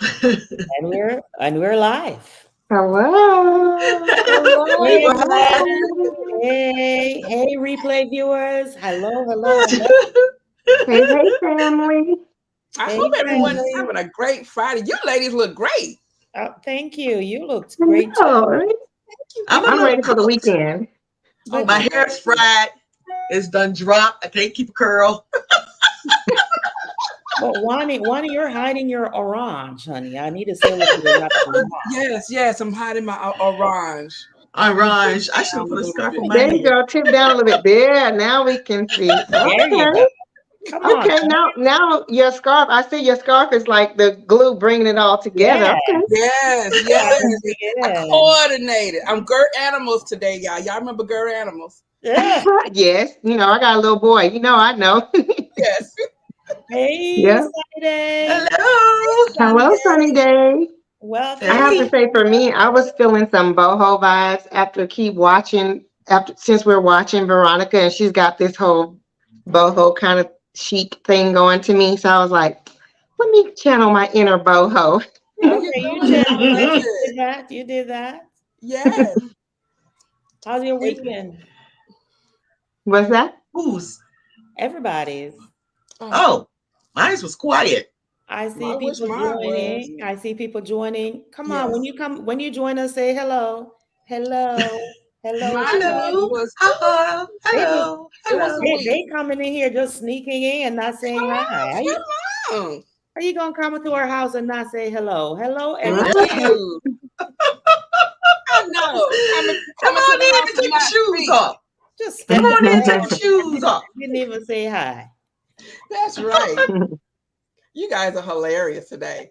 And we're live. Hello. Hey everybody. Hello. Hey, replay viewers. Hello, hello, hello. Hey, hey, family. I Hey hope everyone's family. having a great Friday. You ladies look great. Thank you. You looked great too. Hello. Thank you. I'm a I'm Thank little ready you. for the cooked. weekend. Oh But my My God. hair's fried. It's done dropped. I can't keep a curl. but Wani, you're hiding your orange, honey. I need to say what you're wrapping around. Yes. I'm hiding my orange. Orange. I should Down have a put a little scarf on bit. my There you head. go. Tip down a little bit. There. Now we can see. There you go. Okay. Come on. Okay. Now your scarf. I see your scarf is like the glue bringing it all together. Yeah. Okay. Yes. I Yeah. coordinated. I'm Gert Animals today, y'all. Y'all remember Gert Animals? Yeah. Yes. I got a little boy. I know. Yes. Hey, Yeah. Sunny Day. Hello. Sunny Hello, Sunny day. Day. I have to Hey. Welcome. say, for me, I was feeling some boho vibes after keep watching. After since we're watching Veronica, and she's got this whole boho kind of chic thing going to me, so I was like, let me channel my inner boho. There you Okay, you go. I channeled it. love You it. did that. You did that. Yes. How's your It- weekend? What's that? Who's? Everybody's. oh, Oh, mine was quiet. I see I wish people mine was. joining. I see people joining. Come on, Yes. when you join us, say hello. Hello. Hello, Mine Hello. friends. was Hello. They just Hello. it was Hello. sweet. they coming in here just sneaking in and not saying hi. Come on. How you gonna come into our house and not say hello? Hello, Thank everybody. Right. you. I know. Come Coming to on the in house and and take your not shoes speak. off. Just Come stepping on in and take away. your shoes off. Didn't even say hi. That's right. You guys are hilarious today.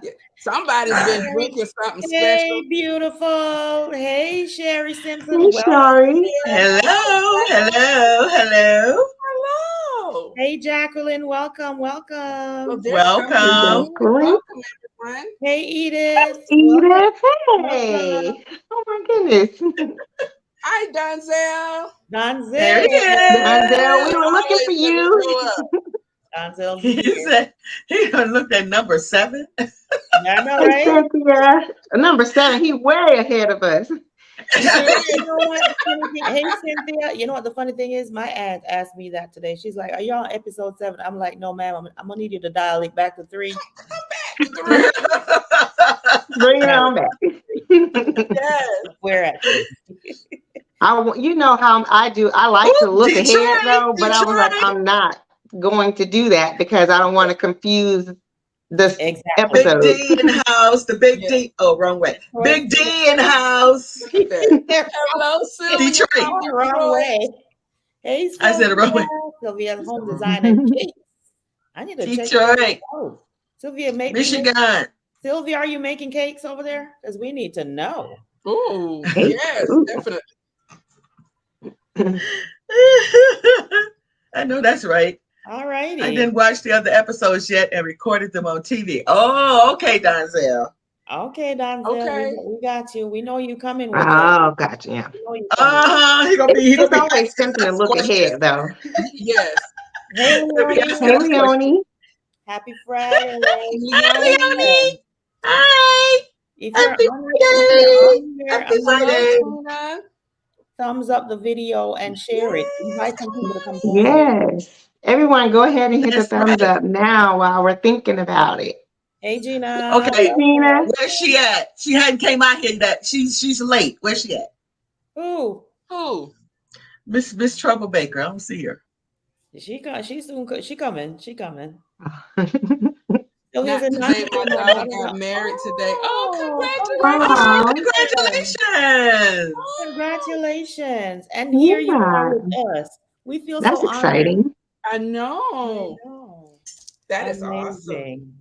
Yeah, somebody's been Hey, drinking something hey, special. beautiful. Hey, Sherry Simpson. Hey, Welcome, Shari. dear. Hello. Hello. Hello. Hello. Hey, Jacqueline. Welcome, Well, welcome. they're coming Welcome. in. Jacqueline. Welcome, everyone. Hey, Edith. Welcome, Edith. welcome. Hey. Oh my goodness. Hi, Donzel. There he Donzel. Denzel, we is. were looking for Always gonna you. show up. Donzel's He here. said he done looked at number 7. Yeah, I know, Hey, right? Cynthia. Number 7, he way ahead of us. You know, you know what the funny thing? Hey, Cynthia. You know what the funny thing is? My aunt asked me that today. She's like, "Are you on episode 7?" I'm like, "No, ma'am. I'm gonna need you to dial it back to 3." Come back to 3. Bring it Dial on it back back. to 3. Yes. We're at 3. You know how I do. I like to Oh, look ahead Detroit. though, but I was like, Detroit. I'm not going to do that because I don't want to confuse the Exactly. Big episodes. D in the house. The big Yes. D. Oh, wrong way. Detroit. Big D in the house. Look at that. Hello, Sylvia Detroit. from Oh, wrong Detroit. way. Hey, I said it wrong Sylvia. way. Sylvia's home designer cakes. I need to check out those Detroit. posts. Sylvia, Michigan. Sylvia, are you making cakes over there? Because we need to know. Oh, Hey, yes, ooh. definitely. I know that's right. All I righty. didn't watch the other episodes yet and recorded them on TV. Oh, okay, Donzel. Okay, Donzel, Okay. we got you. We know you coming with it. Oh, gotcha. Yeah. We know you coming. Uh-huh. He gonna It's be always asking tempting to us look questions. ahead though. Yes. Hey, He'll be Leonie. asking Hey, us questions. Leonie. Happy Friday. Hi, Hey, Leonie. Leonie. friends. Hi. If you're Happy on Friday. here, I Happy want you Hello, Friday. to Tina. thumbs up the video and share it. Yes, Invite some come people to come on join in. you. Yes. Everyone, go ahead and hit the That's thumbs right. up now while we're thinking about it. Hey, Gina. Hey, Okay. Welcome, Gina. Where's welcome. she at? She hadn't came out here yet. She's late. Where's she at? Ooh, Who? Miss Troublemaker. I don't see her. she soon. She coming. She coming. Sylvia's Not in today. My daughter North got Carolina. married today. Oh, Oh, Oh, congratulations! congratulations. Congratulations! And here you are yeah. with us. We feel so That's honored. exciting. I I know. know. That is awesome. Amazing.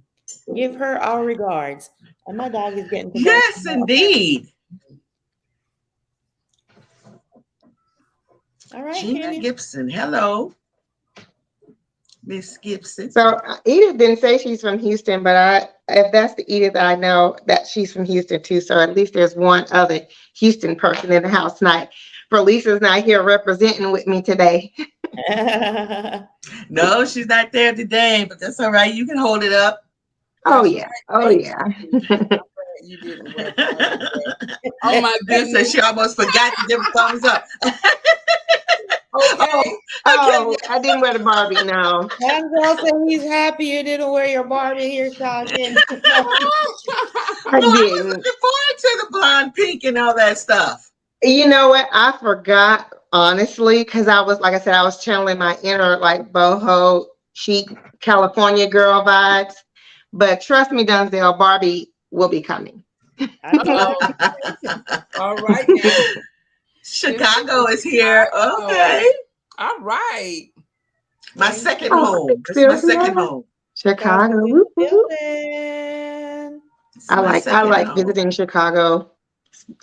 Give her our regards. And my dog is getting to bark Yes, more. indeed. All right, Gina Kenny. Gibson. Hello, Miss Gibson. So Edith didn't say she's from Houston, but if that's the Edith I know, that she's from Houston too. So at least there's one other Houston person in the house tonight. Lisa's not here representing with me today. No, she's not there today, but that's all right. You can hold it up. Oh That's yeah. right. Oh Thank yeah. you. I'm glad you didn't wear Barbie. Oh my She said goodness. she almost forgot to give a thumbs up. Okay. Oh, I didn't wear the Barbie. No. That girl said he's happy you didn't wear your Barbie hairstyle again. I No, I was didn't. looking forward to the blonde pink and all that stuff. You know what? I forgot honestly because I was, like I said, I was channeling my inner like boho chic California girl vibes. But trust me, Dunzel, Barbie will be coming. I know Oh, all right now. Chicago is here. Okay. All right. My second Oh, home. This is my second home. Chicago. in Whoop, the whoop, whoop. building. This is I my like second home. visiting Chicago.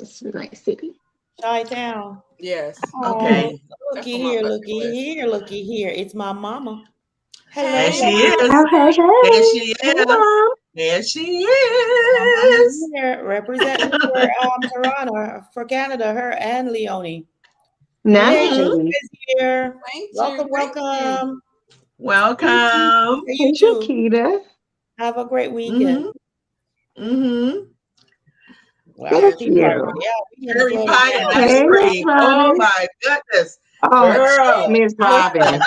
It's a nice city. Chi-town. Yes. Okay. Oh, That's looky on my here, bucket looky list. here, looky here. It's my mama. Hello. There she Hey. is. Oh, hey, hey. There she Hey, is. Mom. There she My mama is. here representing for Toronto, for Canada, her and Leonie. Nice. Hey, is here. Thank you. Welcome, Thank you. welcome. Welcome. Hey, Hey, you too. Shakita. Have a great weekend. Mm-hmm. Well, Thank tea you. party. Yeah, we in Cherry Florida pie now. and ice Hey, Miss cream. Oh Robin. my goodness. Oh, Girl. Miss Robin.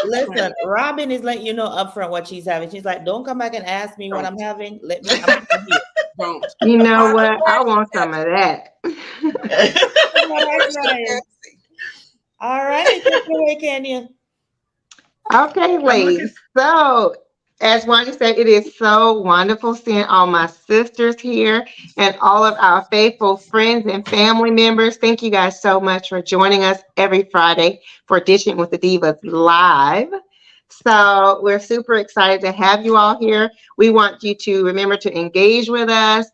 Listen, Robin is letting you know upfront what she's having. She's like, don't come back and ask me what I'm having. I'm here. Don't. You know Robin, what? I want some of that. That's right. All right, take it away, Kenya. Okay, ladies. So, as Wanda said, it is so wonderful seeing all my sisters here and all of our faithful friends and family members. Thank you guys so much for joining us every Friday for Dishing with the Divas Live. So, we're super excited to have you all here. We want you to remember to engage with us.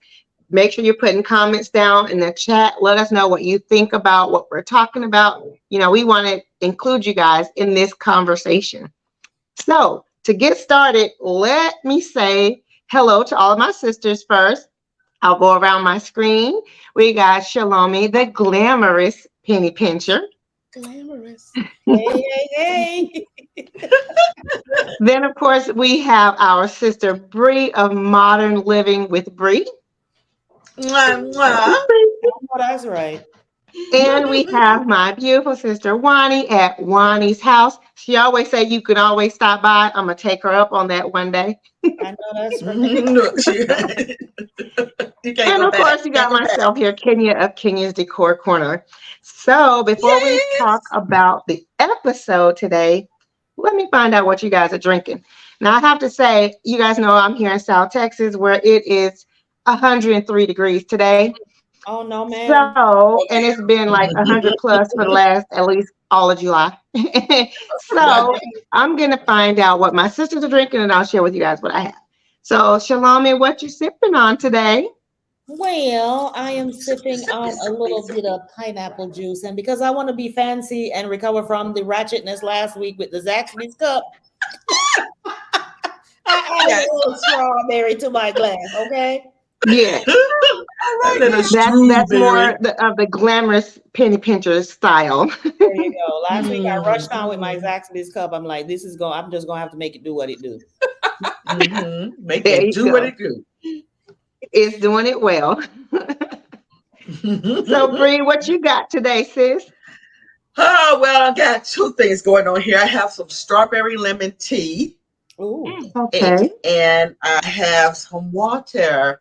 Make sure you're putting comments down in the chat. Let us know what you think about what we're talking about. You know, we want to include you guys in this conversation. So, to get started, let me say hello to all of my sisters first. I'll go around my screen. We got Shalomi, the glamorous penny pincher. Glamorous. Hey, hey, hey. Then, of course, we have our sister Bree of Modern Living with Bree. Mwah, mwah. Oh, that's right. And we have my beautiful sister Wani at Wani's house. She always say you can always stop by. I'm gonna take her up on that one day. I know that's right. Look, you can't And go of back. course, you got Can't go back. myself here, Kenya of Kenya's Decor Corner. So before we Yes. talk about the episode today, let me find out what you guys are drinking. Now I have to say, you guys know I'm here in South Texas where it is 103 degrees today. Oh no, man. So, and it's been like 100 plus for the last at least all of July. So I'm gonna find out what my sisters are drinking, and I'll share with you guys what I have. So, Shalom, what you sipping on today? Well, I am sipping on a little bit of pineapple juice, and because I want to be fancy and recover from the ratchetness last week with the Zaxby's cup, I added a little strawberry to my glass. Okay. Yeah, that's more of the glamorous penny pincher style. There you go. Last week I rushed on with my Zaxby's cup. I'm like, this is going. I'm just gonna have to make it do what it do. Make There it you do go. what it do. It's doing it well. So, Bree, what you got today, sis? Oh, well, I got two things going on here. I have some strawberry lemon tea. Ooh. Okay. And I have some water.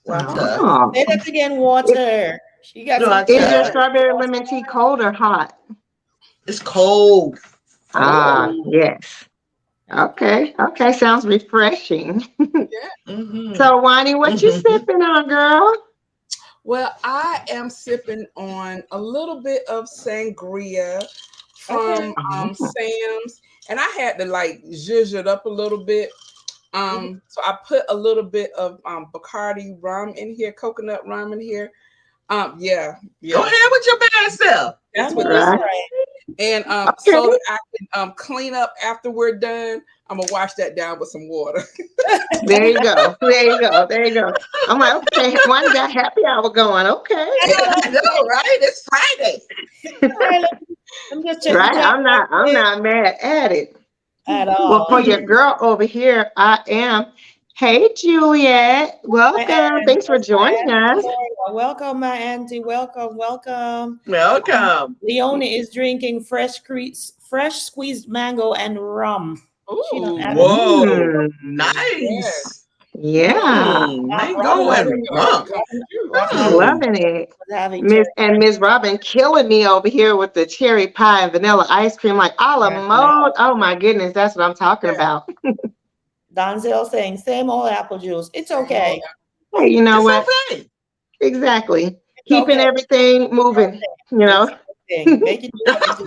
Oh. Say that again, water. She got some Is your strawberry lemon tea cold or hot? It's cold. Ah, yes. Okay. Okay. Sounds refreshing. So, Wani, what you sipping on, girl? Well, I am sipping on a little bit of sangria from Sam's, and I had to like zhuzh it up a little bit. So I put a little bit of Bacardi rum in here, coconut rum in here. Yeah. Go ahead with your bad self. That's what this is. And so that I can clean up after we're done, I'm gonna wash that down with some water. There you go. There you go. There you go. I'm like, okay, one got happy hour going. Okay. I know, right? It's Friday. I'm just checking. Right. I'm not mad at it. At all. Well, for your girl over here, I am Hey, Juliet. My Welcome. aunt, Thanks for joining us. welcome, my auntie. Welcome, welcome. Welcome. Leonie is drinking fresh squeezed mango and rum. She don't Ooh. have it. Whoa. Mm, Nice. yeah, Mango and rum. loving it. was having Miss Robin killing me over here with the cherry pie and vanilla ice cream, like a la mode. Oh my goodness, that's what I'm talking about. Donzel saying same old apple juice. It's okay. Hey, you know It's what? okay. Exactly. It's Keeping okay. everything moving, you know. Make it do what it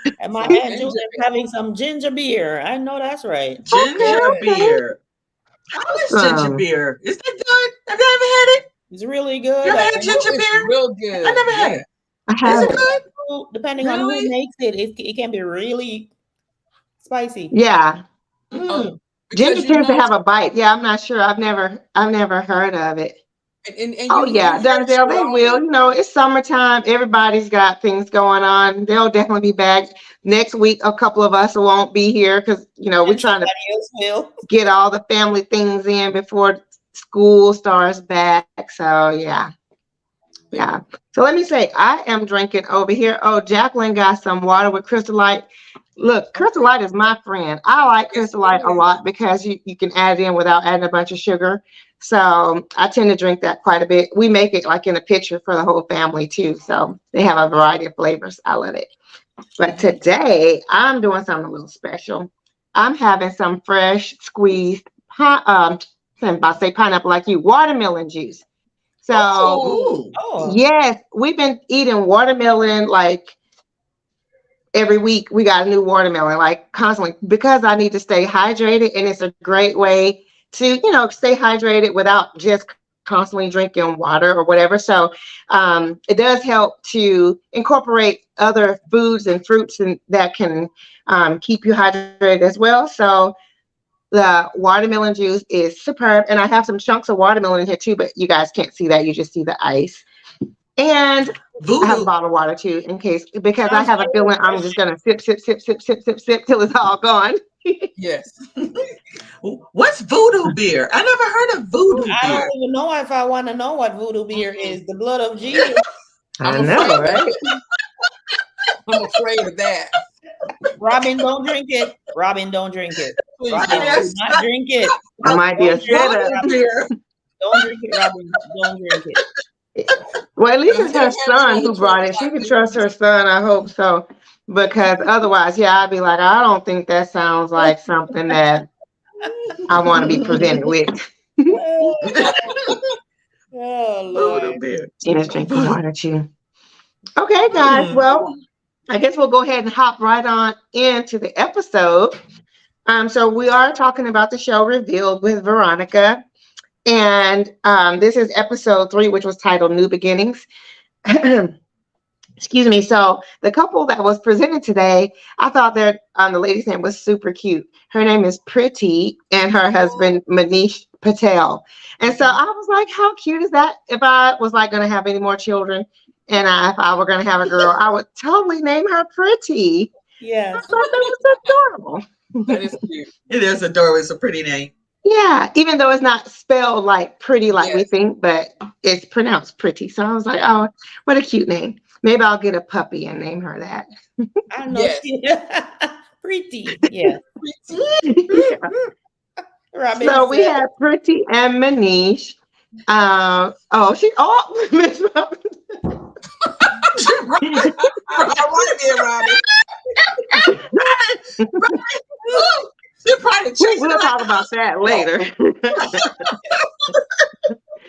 do. And my Some aunt ginger Julie is having some ginger beer. I know that's right. Ginger Okay. beer. How is ginger Awesome. beer? Is that good? Have you ever had it? It's really You good. ever had And ginger It's beer? real good. I never had it. I Is have it it. good? depending on Really? who makes it, it can be really spicy. Yeah. Mm. Ginger Because tends to have a bite. Yeah, I'm not sure. I've never heard of it. and Oh you yeah, heard Denzel, they will. strong. You know, it's summertime. Everybody's got things going on. They'll definitely be back next week. A couple of us won't be here because we're And trying to somebody else will. get all the family things in before school starts back. So yeah. So let me say, I am drinking over here. Oh, Jacqueline got some water with Crystal Light. Look, Crystal Light is my friend. I like Crystal Light a lot because you can add it in without adding a bunch of sugar. So I tend to drink that quite a bit. We make it like in a pitcher for the whole family too. So they have a variety of flavors. I love it. But today I'm doing something a little special. I'm having some fresh squeezed, I'm about to say pineapple like you, watermelon juice. So Oh, Oh, yes, we've been eating watermelon like every week. We got a new watermelon, like constantly, because I need to stay hydrated, and it's a great way to, stay hydrated without just constantly drinking water or whatever. So it does help to incorporate other foods and fruits and that can keep you hydrated as well. So the watermelon juice is superb, and I have some chunks of watermelon in here too, but you guys can't see that. You just see the ice. And I have a Voodoo. bottle of water too, in case, because I sounds have a very feeling I'm just gonna sip, sip, sip, sip, sip, sip, sip till it's all gone. yes. What's voodoo beer? I never heard of voodoo I beer. don't even know if I want to know what voodoo beer is. The blood of Jesus. I I'm know, afraid of right? it. I'm afraid of that. Robin, don't drink it. Robin, don't drink it. Please Robin, don't. do not drink it. It might be a Don't drink it, setup. Robin. Beer. Don't drink it, Robin. Don't drink it. Well, at least I'm it's her having son another who brought it. She shot. can trust her son. I hope so, because otherwise, I'd be like, I don't think that sounds like something that I want to be presented with. Oh, Voodoo Lord. beer. Tina's drinking water too. Okay, guys. Well, I guess we'll go ahead and hop right on into the episode. So we are talking about the show Revealed with Veronica. And this is episode 3, which was titled New Beginnings. Excuse me. So the couple that was presented today, I thought that the lady's name was super cute. Her name is Pretty, and her husband Manish Patel. And so I was like, how cute is that? If I was like going to have any more children, and if I were going to have a girl, I would totally name her Pretty. I Yes. thought that was adorable. That is cute. It is adorable. It's a pretty name. Yeah, even though it's not spelled like pretty like we Yes. think, but it's pronounced Pretty. So I was like, oh, what a cute name. Maybe I'll get a puppy and name her that. I know. Yes. Pretty. Yeah. Robin. So we said- have Pretty and Manish. Miss Robin. All right there, Robbie. You're probably chasing We'll talk about that later.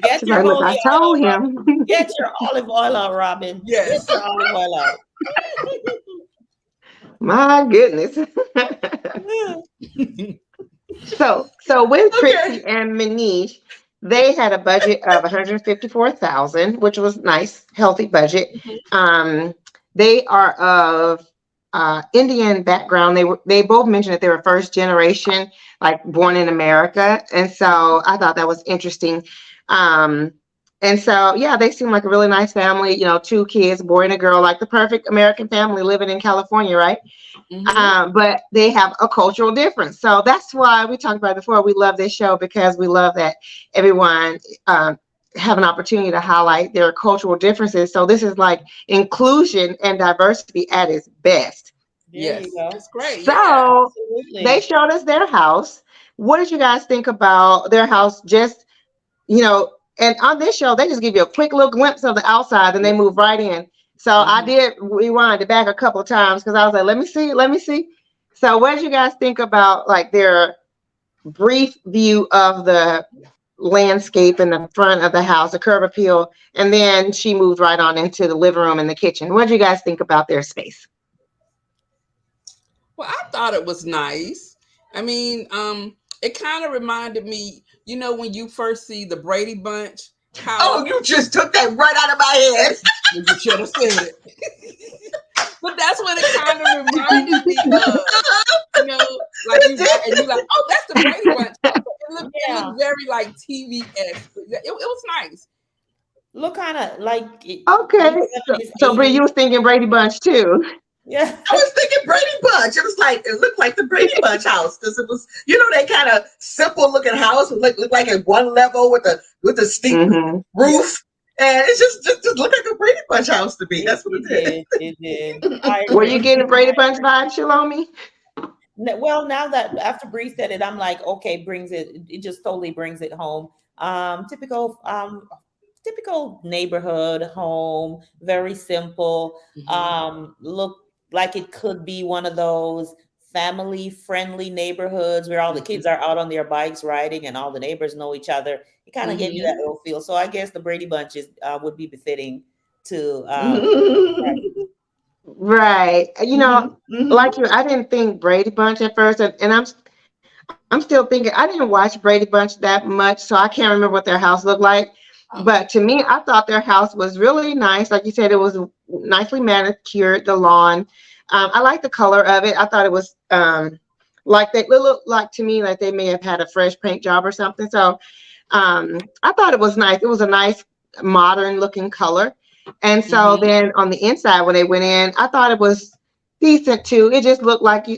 Get She's your like, look, I holy told oil out. him. Get your olive oil out, Robin. Yes. Get your olive oil out. My goodness. So with Pretty and Manish, they had a budget of $154,000, which was nice, healthy budget. They are of Indian background. They both mentioned that they were first generation, like born in America, and so I thought that was interesting. And And so, yeah, they seem like a really nice family, 2 kids, boy and a girl, like the perfect American family living in California, right? But they have a cultural difference. So that's why we talked about it before. We love this show because we love that everyone have an opportunity to highlight their cultural differences. So this is like inclusion and diversity at its best. There you go. That's great. So Absolutely. they showed us their house. What did you guys think about their house? Just, and on this show, they just give you a quick little glimpse of the outside and they move right in. So I did rewind it back a couple of times because I was like, let me see. So what did you guys think about like their brief view of the landscape in the front of the house, the curb appeal, and then she moved right on into the living room and the kitchen? What did you guys think about their space? Well, I thought it was nice. I mean, it kind of reminded me, when you first see the Brady Bunch house. Oh, you just took that right out of my head. You should have said it. But that's what it kind of reminded me of. Like you're like, oh, that's the Brady Bunch house. It looked very like TV-esque. It was nice. Look kind of like okay. So Bree, you was thinking Brady Bunch too. Yeah, I was thinking Brady Bunch. It looked like the Brady Bunch house because it was, they kind of simple looking house. It looked like at one level with a steep roof, and it just looked like a Brady Bunch house to me. That's what it did. It did. Were you getting a Brady Bunch vibe, Shalomi? Well, now that after Bree said it, I'm like, okay, it just totally brings it home. Typical neighborhood home, very simple. Look like it could be one of those family friendly neighborhoods where all the kids are out on their bikes riding and all the neighbors know each other. It kind of gave you that little feel. So I guess the Brady Bunch would be befitting to right. Like you, I didn't think Brady Bunch at first, and I'm still thinking I didn't watch Brady Bunch that much, so I can't remember what their house looked like. But to me, I thought their house was really nice. Like you said, it was nicely manicured, the lawn. I like the color of it. I thought it was like it looked like to me like they may have had a fresh paint job or something. So I thought it was nice. It was a nice modern looking color. And so then on the inside, when they went in, I thought it was decent too. It just looked like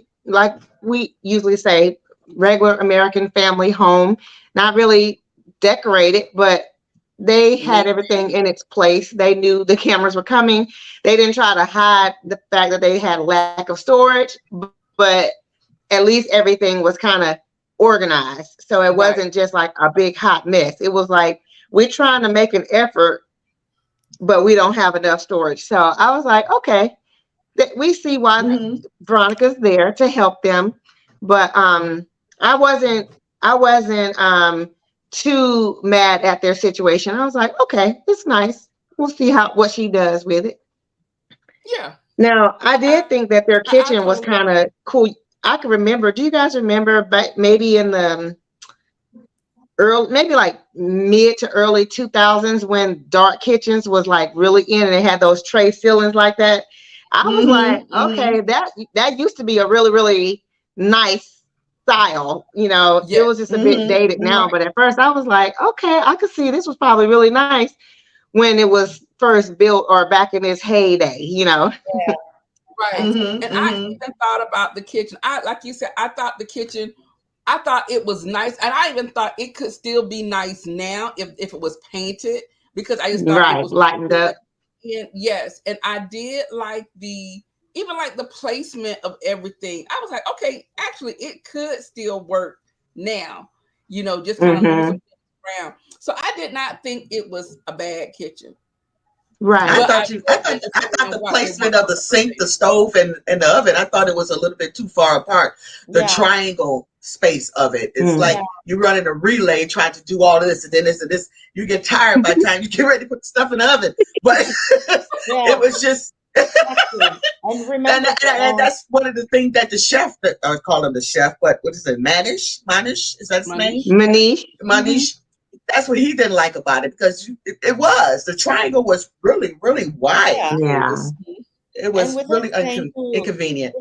we usually say, regular American family home, not really decorated, but they had everything in its place. They knew the cameras were coming. They didn't try to hide the fact that they had a lack of storage, but at least everything was kind of organized. So it wasn't just like a big hot mess. It was like, we're trying to make an effort, but we don't have enough storage. So I was like, okay, we see why Veronica's there to help them. But I wasn't too mad at their situation. I was like, okay, it's nice. We'll see what she does with it. Yeah. Now, I did think that their kitchen was kind of cool. I can remember. Do you guys remember maybe in the maybe like mid to early 2000s when dark kitchens was like really in and they had those tray ceilings like that? I was like, okay, that used to be a really, really nice style. It was just a bit dated now, but at first I was like, okay, I could see this was probably really nice when it was first built or back in its heyday, Yeah. Right. And I even thought about the kitchen. Like you said, I thought the kitchen, I thought it was nice. And I even thought it could still be nice now if it was painted, because I just thought it was lightened up. And yes. And I did like the placement of everything. I was like, okay, actually it could still work now, just kind of moving around. So I did not think it was a bad kitchen. Right. I thought the placement of the sink, the stove, and the oven, I thought it was a little bit too far apart. The triangle space of it. It's like you're running a relay trying to do all this and then this and this. You get tired by the time you get ready to put the stuff in the oven. But it was just and remember, and that's one of the things that the chef, I call him the chef, but what is it? Manish? Is that his name? Manish. That's what he didn't like about it, because it was, the triangle was really, really wide. It was really inconvenient.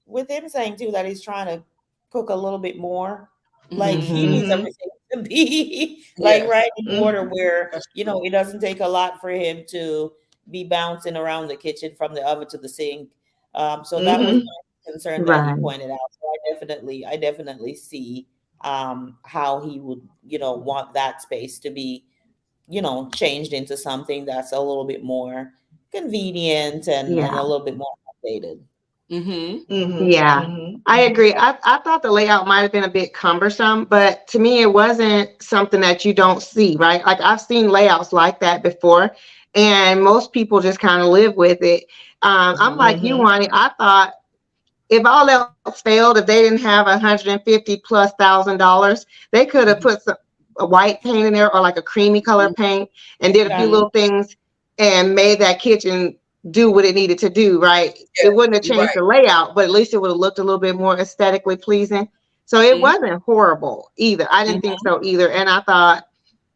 With him saying too that he's trying to cook a little bit more, like he needs everything to be like Yes. right in order Mhm. where, That's you true. know, it doesn't take a lot for him to be bouncing around the kitchen from the oven to the sink. So that was Mhm. my concern that you Right. pointed out. So I definitely see how he would, you know, want that space to be, you know, changed into something that's a little bit more convenient and a Yeah. little bit more updated. Mm-hmm. Mhm. Yeah. Mhm. I agree. I thought the layout might have been a bit cumbersome, but to me, it wasn't something that you don't see, right? Like I've seen layouts like that before, and most people just kind of live with it. I'm Mm-hmm. like you, Mhm. Wani. I thought if all else failed, if they didn't have 150 plus $1,000, they could have put a white paint in there or like a creamy color paint and did a few Yeah. Mm-hmm. little things and made that kitchen do what it needed to do, right? Yeah, It wouldn't have you're changed right. the layout, but at least it would have looked a little bit more aesthetically pleasing. So it Mm-hmm. wasn't horrible either. I didn't think Mm-hmm. so either. And I thought,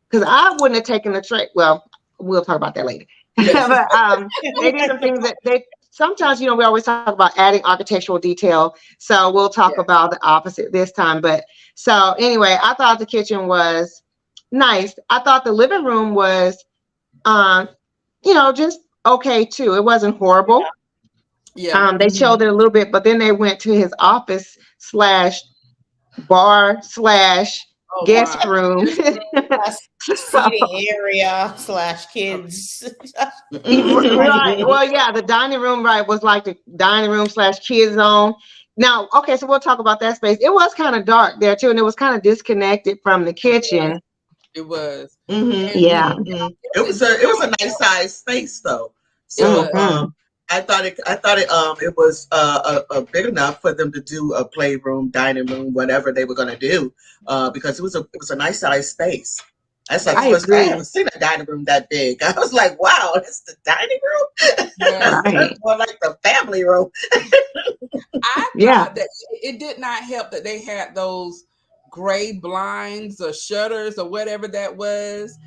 because I wouldn't have taken the tray. Well, we'll talk about that later. Yes. But they did some things that they sometimes, you know, we always talk about adding architectural detail. So we'll talk Yeah. about the opposite this time. But so anyway, I thought the kitchen was nice. I thought the living room was, um, you know, just okay too. It wasn't horrible. Yeah. They showed it a little bit, but then they went to his office slash bar slash Oh guest my. room. Yes. Plus So seating area slash kids. right. Mhm. Well, yeah, the dining room, right, was like the dining room slash kids zone. Now, okay, so we'll talk about that space. It was kind of dark there too, and it was kind of disconnected from the It was. kitchen. It was. Mhm. And Yeah. Mhm. I Mhm. guess it It did was not a nice help. size space though. It So was. Hmm. I thought it was big enough for them to do a playroom, dining room, whatever they were gonna do, because it was a nice size space. That's like the I Yes. first I agree. haven't seen a dining room that big. I was like, wow, that's the dining room. Yes. That's Right. more like the family room. I Yeah. thought that it did not help that they had those gray blinds or shutters or whatever that was.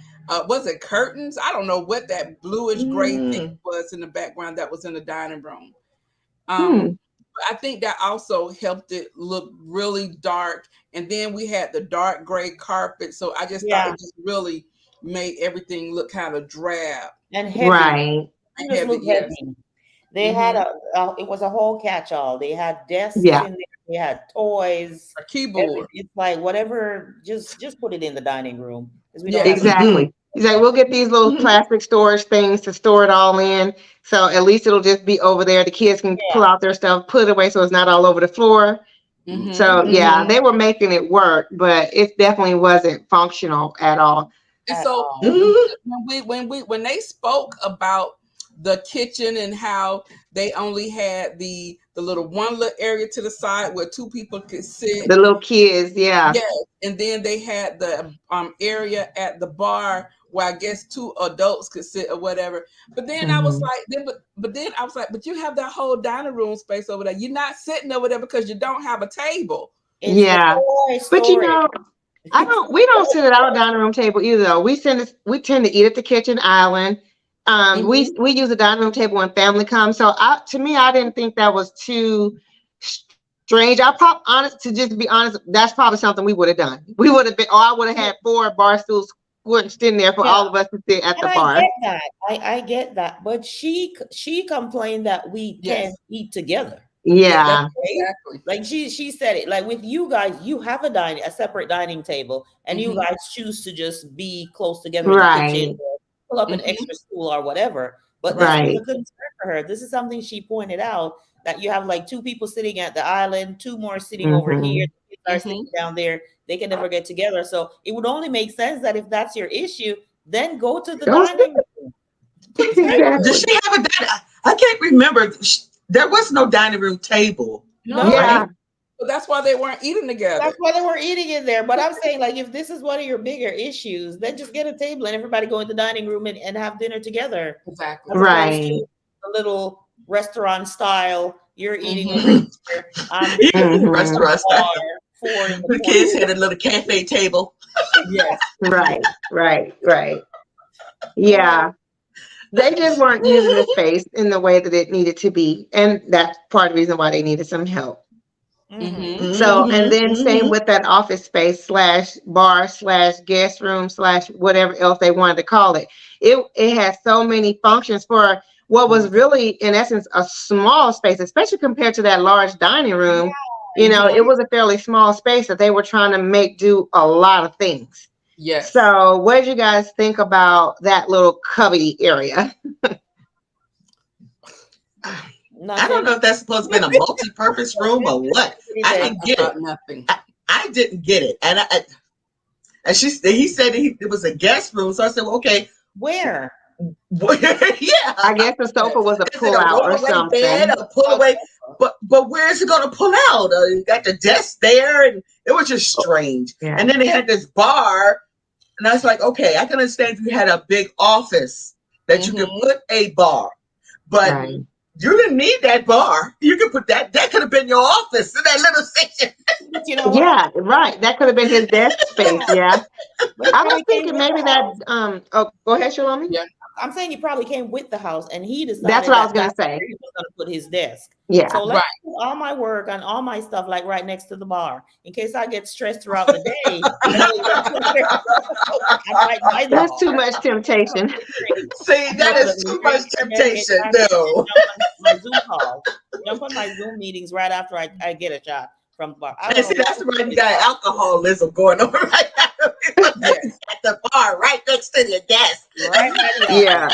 Was it curtains? I don't know what that bluish gray thing Mm. was in the background that was in the dining room. Hmm. I think that also helped it look really dark. And then we had the dark gray carpet. So I just thought Yeah. it just really made everything look kind of drab And heavy. Right. and It just heavy. looked Yes. heavy. They had Mm-hmm. it was a whole catch-all. They had desks Yeah. in there, they had toys, A keyboard. it's like whatever, just put it in the dining room because we don't have Yes. any. Exactly. He's like, we'll get these little plastic storage things to store it all in. So at least it'll just be over there. The kids can Yeah. pull out their stuff, put it away so it's not all over the floor. Mm-hmm. So yeah, Mhm. they were making it work, but it definitely wasn't functional at all. And At so all. Mhm. when they spoke about the kitchen and how they only had the little one little area to the side where two people could sit. The little kids, yeah. Yes, and then they had the area at the bar where I guess two adults could sit or whatever. But then I was Mhm. like, but then I was like, but you have that whole dining room space over there. You're not sitting over there because you don't have a table. It's the Yeah. toy But you storage. know, we don't sit at our dining room table either though. We tend to eat at the kitchen island. Mm-hmm. We use the dining room table when family comes. So to me, I didn't think that was too strange. Honest to just be honest, that's probably something we would have done. We would have been, or I would have had 4 bar stools squished in there for Yeah. all of us to sit at And the I bar. get that. I get that. But she complained that we Yes. can't eat together. Yeah, that's Yeah. Right? exactly. Like she said it. Like with you guys, you have a separate dining table, and you Mm-hmm. guys choose to just be close together in the kitchen Right. or pull up an Mm-hmm. extra stool or whatever. But this was a Right. concern for her. This is something she pointed out that you have like two people sitting at the island, two more sitting over here, Hmm. the kids are Mm-hmm. sitting down there. They can never get together. So it would only make sense that if that's your issue, then go to the Don't sit. dining room. Did Exactly. she have a dining? I can't remember. There was no dining room table, No, No, right? Yeah. so that's why they weren't eating together. that's why they were eating in there. But I'm saying, like, if this is one of your bigger issues, then just get a table and everybody go in the dining room and have dinner together, Exactly. as opposed Right. to a little restaurant style. You're eating over Mm-hmm. here. I'm Yeah, sitting Hmm. at the restaurant bar, style. four in the The corner. kids had a little cafe table. Yes. Right. Right. Right. Oh, Yeah. They just weren't using the space in the way that it needed to be. And that's part of the reason why they needed some help. Mm-hmm. So, and then same Mhm. with that office space slash bar slash guest room slash whatever else they wanted to call it. It has so many functions for what was really, in essence, a small space, especially compared to that large dining room. You know, it was a fairly small space that they were trying to make do a lot of things. Yes. So, what did you guys think about that little cubby area? I don't know if that's supposed to be a multi-purpose room or what. I didn't get it. Nothing. I didn't get it, and he said it was a guest room. So I said, well, okay, Where? yeah. I guess the sofa was a Is it pull a out or rollaway bed, something. a pull away? But where is it going to pull out? You got the desk there, and it was just strange. Yeah. And then they had this bar, and I was like, okay, I can understand if you had a big office that you could put a bar, but Right. you didn't need that bar. You could put that. That could have been your office in that little section. But you know what? Yeah, right. That could have been his desk space. Yeah. But it I was probably came thinking with maybe the that house. oh, go ahead, Shalomi. Yeah. I'm saying he probably came with the house, and he decided That's what I was that gonna that's say. where he was going to put his desk. Yeah. So let's Right. put all my work and all my stuff like right next to the bar, in case I get stressed throughout the day. That's too much temptation. See, that is too much temptation. No. My Zoom calls. Jump on my Zoom meetings right after I get a shot from the bar. I And don't see, know that's why- why you got alcoholism going on right now. Yes. At the bar, right next to your desk. Right by the Yeah.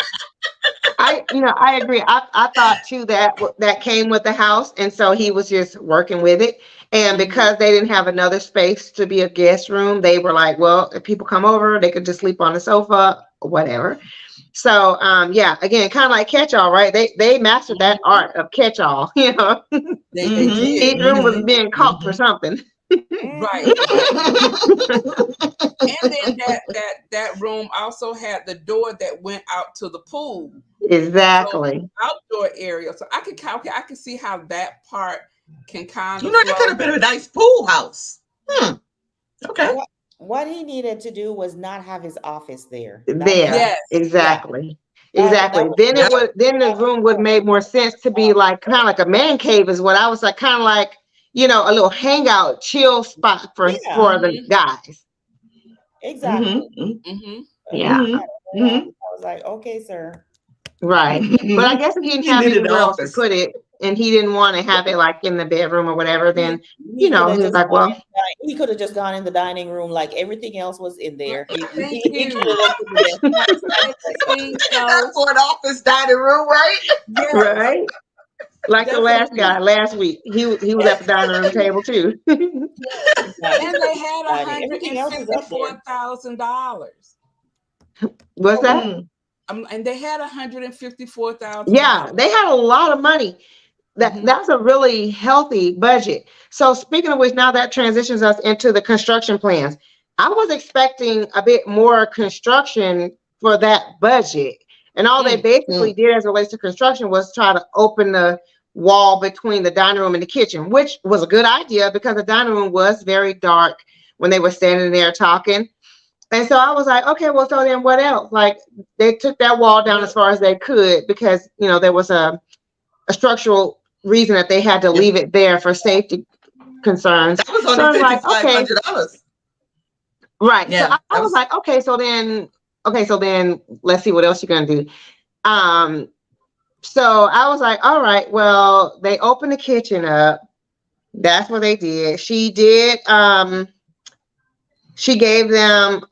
I agree. I thought too that came with the house, and so he was just working with it. And because they didn't have another space to be a guest room, they were like, well, if people come over, they could just sleep on the sofa or whatever. So yeah, again, kind of like catch-all, right? They mastered that art of catch-all. You know, They did. each room was being caught for something. Right. And then that room also had the door that went out to the pool. Exactly. So, outdoor area. So I can see how that part can kind of. You know, that could have been a nice pool house. Okay. What he needed to do was not have his office there. Yes. Exactly. Yeah. Exactly. Then the room would make more sense to be like kind of like a man cave is what I was like, kind of like, you know, a little hangout, chill spot for the guys. Exactly. Yeah. I was like, okay, sir. Right. But I guess if he didn't have needed an anywhere else to office. put it and he didn't want to have it like in the bedroom or whatever, then you know, he was like, well, he could have just gone in the dining room like everything else was in there. He Thank could you. have looked at That's for an office dining room, right? right. Like the last guy last week. He was at the dining room table too. And they had Everything else is up there. $154,000. What's that? And they had $154,000. Yeah, they had a lot of money. That's a really healthy budget. So speaking of which, now that transitions us into the construction plans. I was expecting a bit more construction for that budget. And all they basically did as it relates to construction was try to open the wall between the dining room and the kitchen, which was a good idea because the dining room was very dark when they were standing there talking. And so I was like, okay, well, so then what else? Like they took that wall down as far as they could because, you know, there was a structural reason that they had to leave it there for safety concerns. That was only $5,500. Right. Yeah, so I was like, okay, so then let's see what else you're going to do. So I was like, all right, well, they opened the kitchen up. That's what they did. She did. She gave them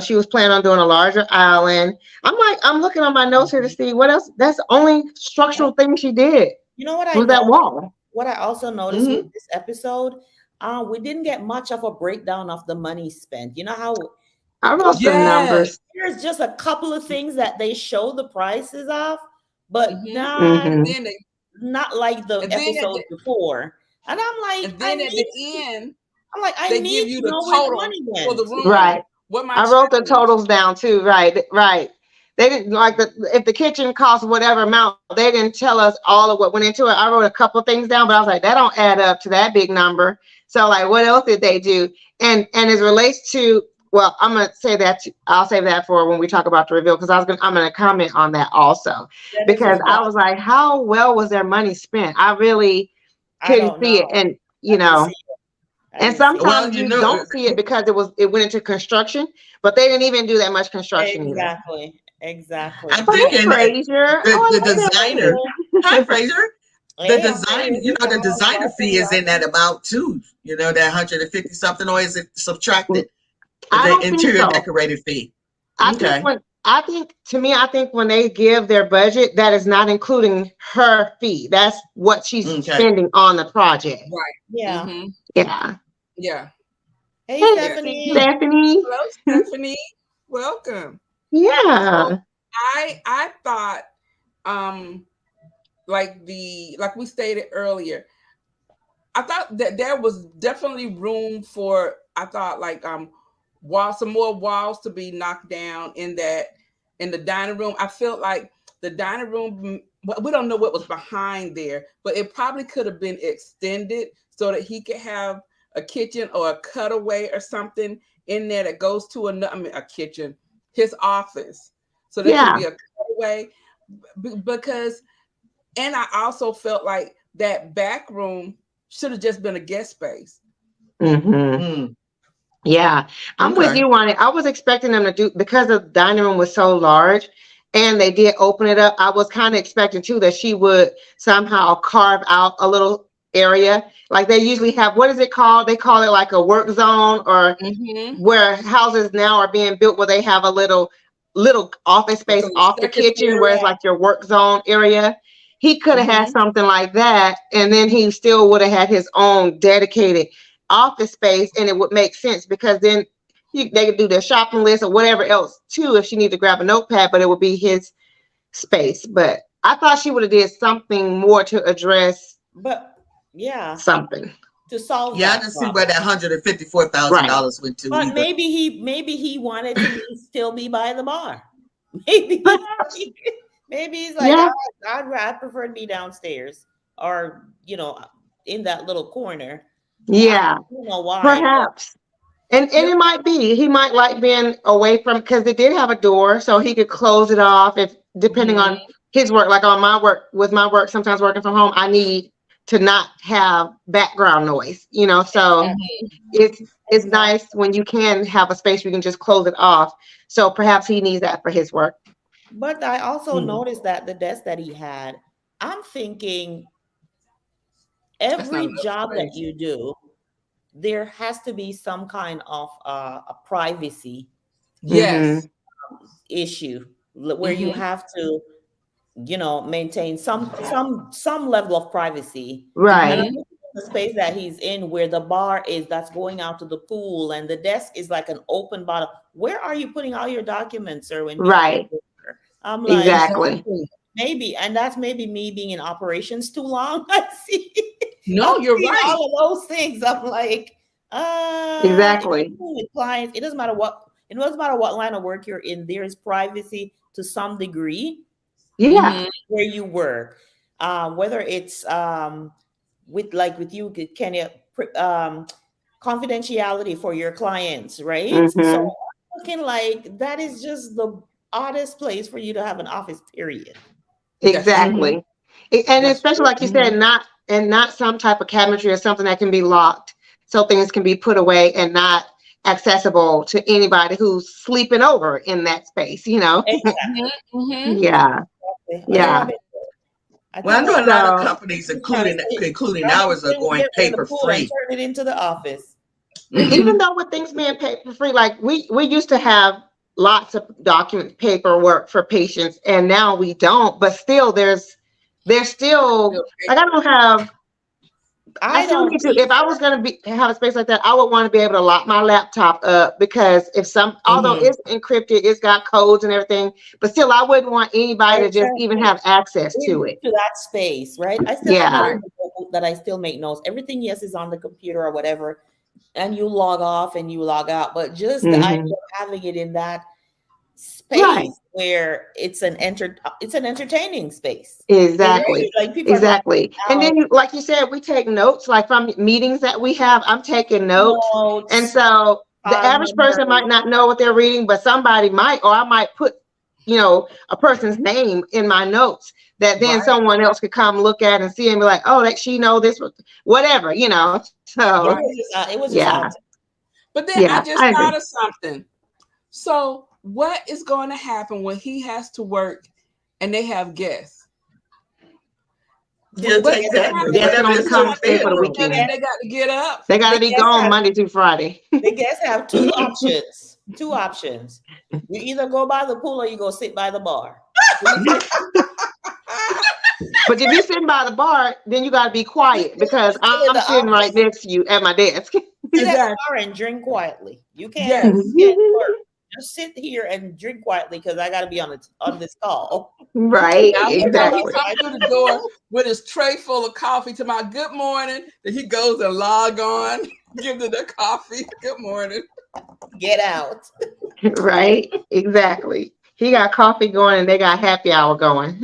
she was planning on doing a larger island. I'm looking on my notes here to see what else. That's the only structural thing she did. You know what was that wall. What I also noticed with this episode, we didn't get much of a breakdown of the money spent. You know how I wrote some numbers. There's just a couple of things that they show the prices of, but not like the episode before. And I'm like, and then at the end, I need you to the know where the total money went. for the room. Right. I wrote the totals down too. Right. They didn't like if the kitchen cost whatever amount, they didn't tell us all of what went into it. I wrote a couple of things down, but I was like, that don't add up to that big number. So like, what else did they do? And as it relates to, well, I'm gonna say that I'll save that for when we talk about the reveal because I'm gonna comment on that also because I was like, how well was their money spent? I really couldn't see it. you know. I And didn't see it. Well, sometimes you don't see it because it went into construction, but they didn't even do that much construction either. Exactly. I'm But thinking Fraser, the oh, I love designer. Hi, Fraser. The Hey, I'm design, ready. the designer fee is in that amount too. That 150 something, or is it subtracted? I The don't think interior so. decorated fee. I think when they give their budget, that is not including her fee. That's what she's spending on the project. Right. Yeah. Mm-hmm. Yeah. Yeah. Hey, Hey, Stephanie. Stephanie. Hello, Stephanie. Welcome. Yeah. So I thought like we stated earlier, I thought that there was definitely room for some more walls to be knocked down in the dining room. I felt like the dining room, we don't know what was behind there, but it probably could have been extended so that he could have a kitchen or a cutaway or something in there that goes to a kitchen, his office. So there could be a cutaway because, and I also felt like that back room should have just been a guest space. Mm-hmm. Yeah, I'm with you on it. I was expecting them to do, because the dining room was so large and they did open it up. I was kind of expecting too that she would somehow carve out a little area. Like they usually have, what is it called? They call it like a work zone, or where houses now are being built where they have a little office space off the kitchen where it's like your work zone area. He could have had something like that, and then he still would have had his own dedicated office space, and it would make sense because then they could do their shopping list or whatever else too if she needed to grab a notepad, but it would be his space. But I thought she would have did something more to address something to solve I didn't see where that $154,000 went to. But either. maybe he wanted to still be by the bar. Maybe he's like, I'd prefer to be downstairs, or in that little corner. Yeah, I don't know why. perhaps. And it might be he might like being away from, because it did have a door, so he could close it off if depending on his work. Like on my work, sometimes working from home, I need to not have background noise, so it's nice when you can have a space where you can just close it off. So perhaps he needs that for his work. But I also noticed that the desk that he had, I'm thinking every job that you do, there has to be some kind of a privacy issue where you have to maintain some level of privacy. Right. And the space that he's in, where the bar is, that's going out to the pool, and the desk is like an open bottom. Where are you putting all your documents, sir? Right. I'm like, exactly. Maybe, and that's maybe me being in operations too long. I see. No, you're right. All of those things. I'm like, exactly. With clients, it doesn't matter what line of work you're in. There is privacy to some degree. Yeah. Where you work, whether it's with you, Kenya, confidentiality for your clients, right? So I'm looking like that is just the oddest place for you to have an office, period. Exactly. And especially like you said, not some type of cabinetry or something that can be locked, so things can be put away and not accessible to anybody who's sleeping over in that space, Exactly. Yeah. Yeah. Well, I know a lot of companies, including ours, are going paper free. Turn it into the office. Even though with things being paper free, like we used to have lots of document paperwork for patients, and now we don't. But still, there's still like I don't have. I still need to. If I was going to have a space like that, I would want to be able to lock my laptop up, because although it's encrypted, it's got codes and everything, but still, I wouldn't want anybody to just even have access to it. To that space, right? I still have that I still make notes. Everything, yes, is on the computer or whatever, and you log off and you log out. But just the idea of having it in that space where it's an entertaining space. Exactly. Right? Like people exactly. And then, like you said, we take notes, like from meetings that we have. I'm taking notes. And so the average person might not know what they're reading, but somebody might, or I might put, a person's name in my notes that then someone else could come look at and see and be like, oh, that she know this, whatever, you know. So it was just out. But then I just thought of something. So what is going to happen when he has to work and they have guests? He'll take that. Guests can only come stay for the weekend. They got to get up. They got to be gone Monday through Friday. The guests have two options. Two options. You either go by the pool or you go sit by the bar. But if you're sitting by the bar, then you got to be quiet because I'm sitting right next to you at my desk. Sit at the bar and drink quietly. You can't get work. Just sit here and drink quietly because I got to be on this call. Right, exactly. He comes through the door with his tray full of coffee to my good morning. Then he goes and log on, give them the coffee. Good morning. Get out. Right, exactly. He got coffee going and they got happy hour going.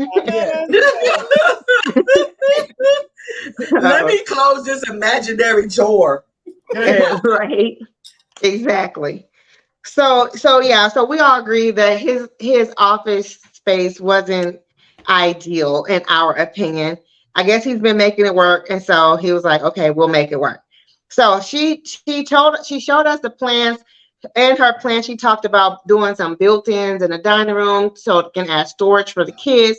Let me close this imaginary door. Right, exactly. So we all agree that his office space wasn't ideal in our opinion. I guess he's been making it work, and so he was like, okay, we'll make it work. So she showed us the plans. In her plan, she talked about doing some built-ins in the dining room so it can add storage for the kids,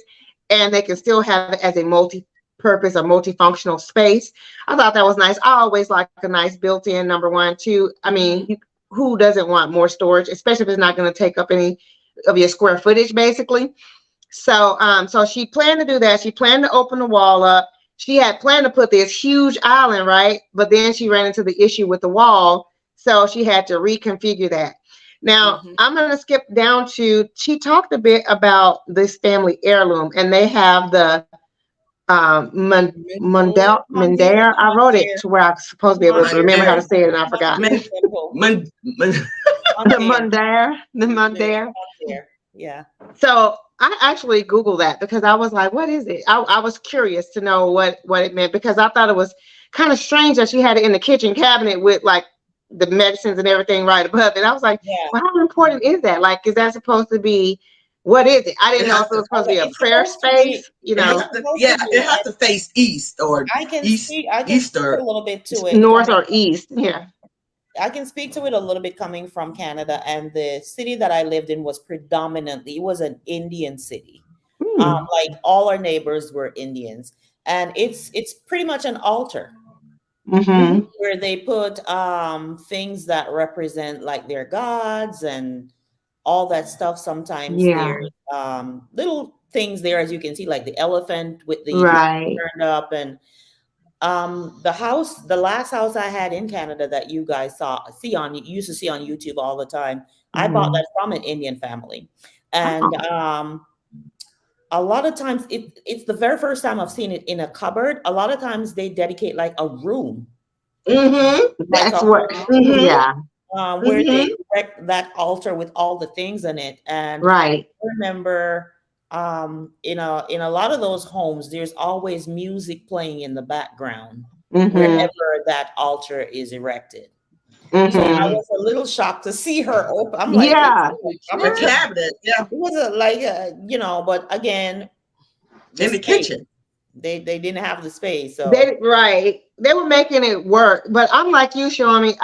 and they can still have it as a multi-purpose or multifunctional space. I thought that was nice. I always like a nice built-in, number one. Two, I mean, who doesn't want more storage, especially if it's not going to take up any of your square footage, basically. So she planned to do that. She planned to open the wall up. She had planned to put this huge island, right? But then she ran into the issue with the wall. So she had to reconfigure that. Now, I'm going to skip down to, she talked a bit about this family heirloom, and they have the Mandare. I wrote it to where I was supposed to be able to remember how to say it, and I forgot. The Mandare. Yeah. So I actually Googled that because I was like, what is it? I was curious to know what it meant, because I thought it was kind of strange that she had it in the kitchen cabinet with like the medicines and everything right above it. I was like, well, how important is that? Like, is that supposed to be, what is it? I didn't know if it was supposed to be a prayer space, you know. It has to face east or I can speak a little bit to it. North or east, yeah. I can speak to it a little bit coming from Canada, and the city that I lived in was predominantly, it was an Indian city. Like all our neighbors were Indians, and it's pretty much an altar. Where they put things that represent like their gods and all that stuff. Sometimes there's little things there, as you can see, like the elephant with the turned up, and the last house I had in Canada that you guys used to see on YouTube all the time. I bought that from an Indian family, and a lot of times it's the very first time I've seen it in a cupboard. A lot of times they dedicate like a room. That's what. Where they erect that altar with all the things in it. And I remember in a lot of those homes, there's always music playing in the background wherever that altar is erected. So I was a little shocked to see her open. I'm like, a cabinet. Yeah, it was like but again, in the kitchen, they didn't have the space. So they were making it work. But I'm like you, Shawmy.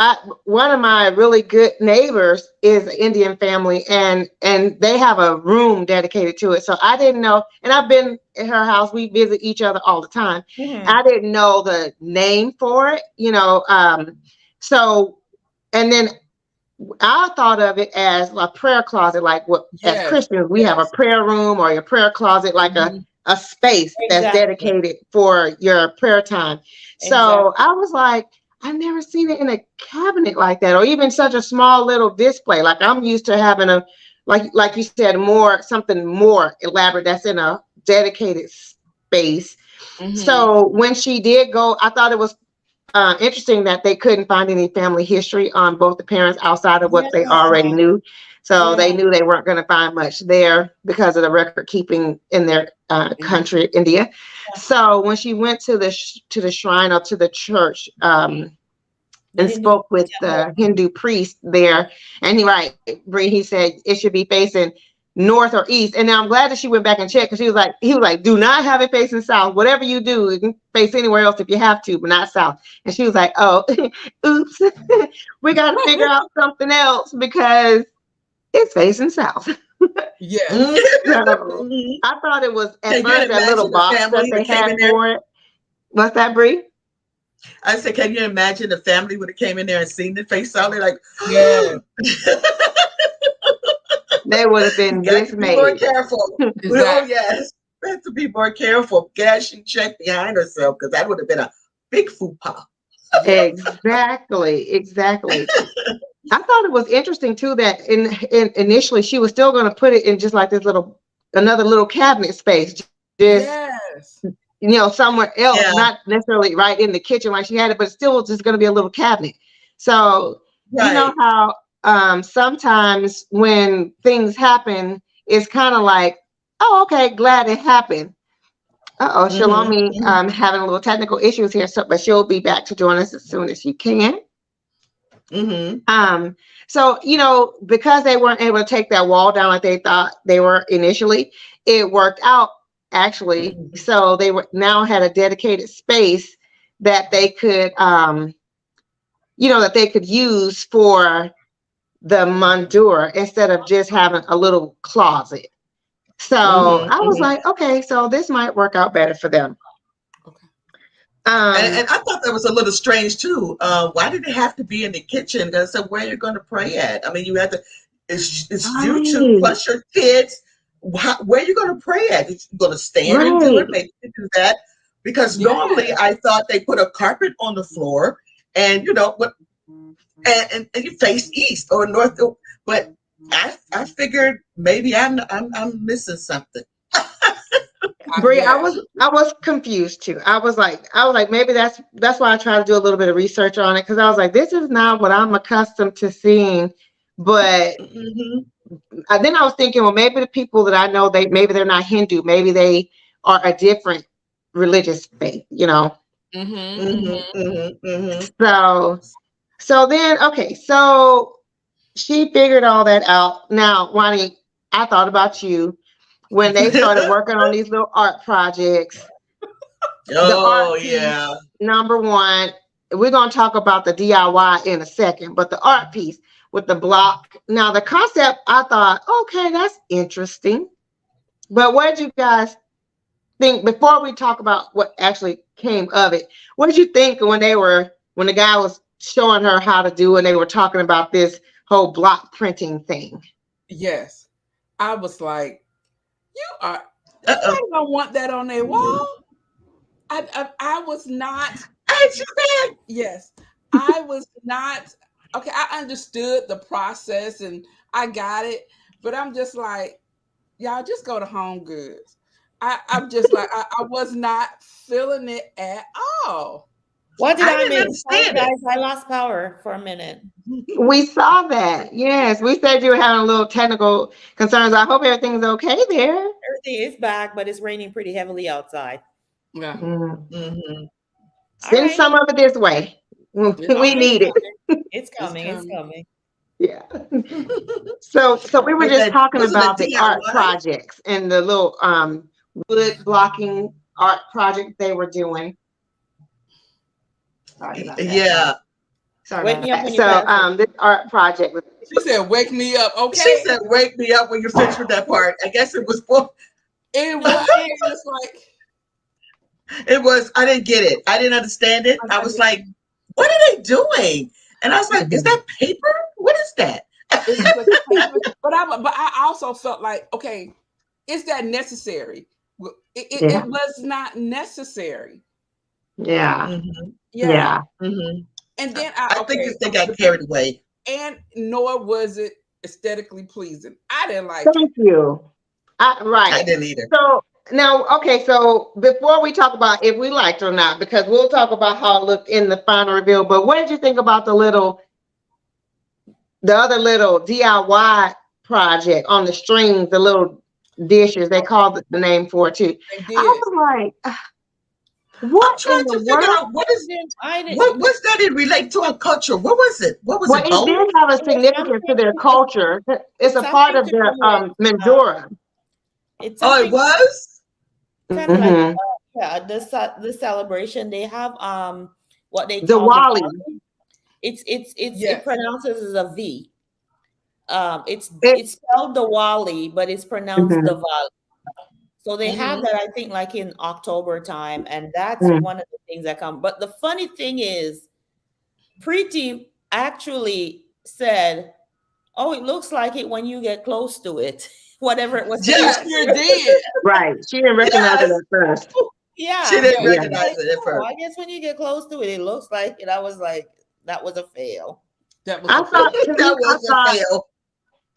One of my really good neighbors is an Indian family, and they have a room dedicated to it. So I didn't know, and I've been at her house. We visit each other all the time. I didn't know the name for it, so. And then I thought of it as a prayer closet, like what as Christians we have a prayer room or your prayer closet, like a space that's dedicated for your prayer time. So I was like, I've never seen it in a cabinet like that, or even such a small little display. Like I'm used to having like you said, something more elaborate that's in a dedicated space. So when she did go, I thought it was interesting that they couldn't find any family history on both the parents outside of what they already knew. So they knew they weren't going to find much there because of the record keeping in their country, India. So when she went to the shrine or to the church and spoke with the Hindu priest there, and he said it should be facing north or east. And now I'm glad that she went back and checked, because he was like, do not have it facing south. Whatever you do, you can face anywhere else if you have to, but not south. And she was like, oh, oops, we got to figure out something else because it's facing south. Yes. So I thought it was at Can you first that little imagine the box that family they that came had in there? for it. What's that, Bree? I said, can you imagine the family would have came in there and seen the face out? They're like, Yeah. They would have been got to be more dismayed. careful. Exactly. Oh, yes. Got to be more careful. Gas she checked behind herself, because that would have been a big faux pas. Exactly. I thought it was interesting too that in initially she was still going to put it in just like this another little cabinet space, just Yes. somewhere else, Yeah. not necessarily right in the kitchen like she had it, but still just going to be a little cabinet. So you know Right. how sometimes when things happen, it's kind of like, oh, okay, glad it happened. Shalomi having a little technical issues here, but she'll be back to join us as soon as she can. So because they weren't able to take that wall down like they thought they were initially, it worked out actually. So they now had a dedicated space that they could that they could use for the mandura instead of just having a little closet. So I was like, okay, so this might work out better for them. Okay. And I thought that was a little strange too. Why did it have to be in the kitchen? Because so where you're going to pray at? I mean, you have to. It's you two plus your kids. Where are you going to pray at? You're going to stand and do it. Maybe you do that, because normally I thought they put a carpet on the floor, and and you face east or north. But I figured maybe I'm missing something. Brie, I was confused too. I was like maybe that's why I try to do a little bit of research on it, because I was like, this is not what I'm accustomed to seeing. But then I was thinking, well, maybe the people that I know, maybe they're not Hindu, maybe they are a different religious faith, So then, okay, so she figured all that out. Now, Wani, I thought about you when they started working on these little art projects. The art piece, number one, we're going to talk about the DIY in a second, but the art piece with the block. Now, the concept, I thought, okay, that's interesting. But what did you guys think before we talk about what actually came of it? What did you think when the guy was showing her how to do, and they were talking about this whole block printing thing? Yes. I was like, I don't want that on their wall. I was not. Yes, I was not. Okay, I understood the process and I got it, but I'm just like, y'all just go to Home Goods. I'm just like, I was not feeling it at all. What did I didn't miss? Sorry, understand guys, I lost power for a minute. We saw that. Yes, we said you were having a little technical concerns. I hope everything's okay there. Everything is back, but it's raining pretty heavily outside. Yeah. Send some of it this way. We need it. It's coming. It's coming. Yeah. So we were just talking about the art projects and the little wood blocking art project they were doing. Sorry about that. Yeah. Sorry about that. So this art project. She said, "Wake me up." Okay. She said, "Wake me up when you're finished with that part." I guess it was for. It was like. It was. I didn't get it. I didn't understand it. I was like, "What are they doing?" And I was like, "Is that paper? What is that?" But I also felt like, okay, is that necessary? It was not necessary. Yeah. Yeah. And then I think they got carried away. And nor was it aesthetically pleasing. I didn't like Thank you. Right. I didn't either. So now, okay, so before we talk about if we liked it or not, because we'll talk about how it looked in the final reveal, but what did you think about the other little DIY project on the strings, the little dishes, they called the name for it too. I was like, I'm What in trying the to figure world? out I didn't. what's that in relate to our culture? What was it? What was Well, it? it Both? did have a It was significance to something. their culture. It's It's a part something of to do their with. Mandora. It's Oh, it something was. kind of like Hmm. yeah. The celebration they have what they The call the Wally. volley. It Yes. pronounces as a V. It, It's spelled the Wally, but it's pronounced the mhm, Volley. So they have Mm-hmm. that, I think, like in October time, and that's mm. one of the things that come. But the funny thing is, Preeti actually said, "Oh, it looks like it when you get close to it." Whatever it was She saying. Yes, sure did. Right. She didn't recognize it yes. at first. She Yeah, didn't but Yes. Yeah. she's recognize like, it at "Oh, first. I guess when you get close to it, it looks like it." I was like, "That was a fail." That was I a fail. thought, to me, That was a fail.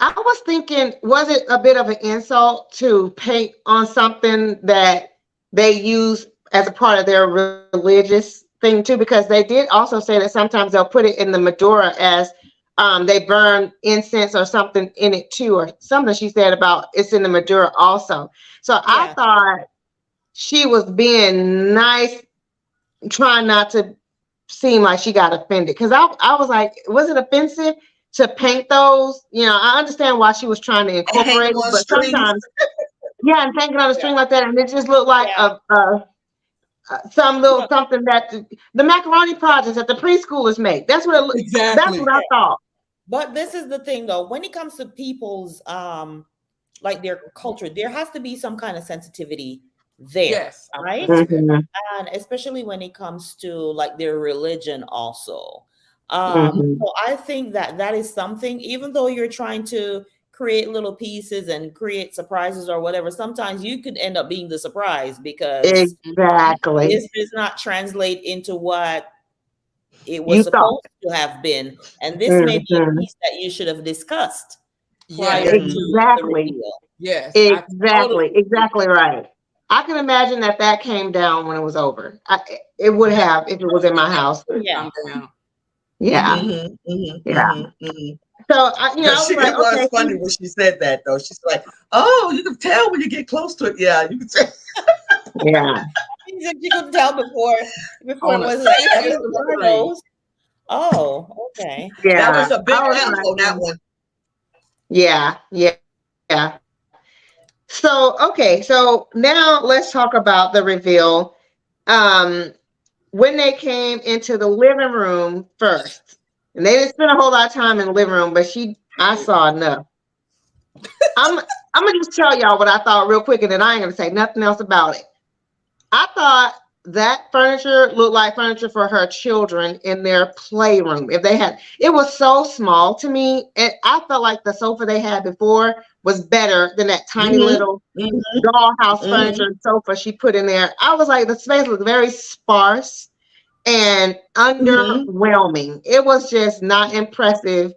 I was thinking, was it a bit of an insult to paint on something that they use as a part of their religious thing too? Because they did also say that sometimes they'll put it in the Medora as they burn incense or something in it too, or something she said about it's in the Medora also. So I Yeah, thought she was being nice, trying not to seem like she got offended. Because I was like, was it offensive to paint those? You know, I understand why she was trying to And hang incorporate them it, on but strings. sometimes, yeah, and hanging on a Yeah. string like that, and it just looked like yeah. some little Look, something that the macaroni projects that the preschoolers make. That's what that's what Exactly. I thought. but this is the thing, though. When it comes to people's like their culture, there has to be some kind of sensitivity there, Yes, I would right? say that. Mhm, And especially when it comes to like their religion also. mhm. So I think that that is something, even though you're trying to create little pieces and create surprises or whatever, sometimes you could end up being the surprise because Exactly. this does not translate into what it was You thought. supposed to have been. And this may be a Mhm. piece that you should have discussed prior Yes. to the Exactly. reveal. Yes. I totally Exactly, exactly right. I can imagine that that came down when it was over. It would have if it was in my house. Yeah. calm down. Yeah, Mm-hmm. yeah. So I was like, It was okay, funny when she said that though. She's like, "Oh, you can tell when you get close to it." Yeah, you can tell. yeah, You couldn't tell before it On a was like, second "Hey, what are degree. those?" Oh, okay. That yeah. was a I big was help like, on that one. yeah, yeah, yeah. So okay, so now let's talk about the reveal. Um, when they came into the living room first, and they didn't spend a whole lot of time in the living room, but I saw enough. I'm I'm gonna just tell y'all what I thought real quick, and then I ain't gonna say nothing else about it. I thought that furniture looked like furniture for her children in their playroom. If they had, it was so small to me, and I felt like the sofa they had before was better than that tiny Mm-hmm. little Mm-hmm. dollhouse Mm-hmm. furniture and sofa she put in there. I was like, the space looked very sparse and Mm-hmm. underwhelming. It was just not impressive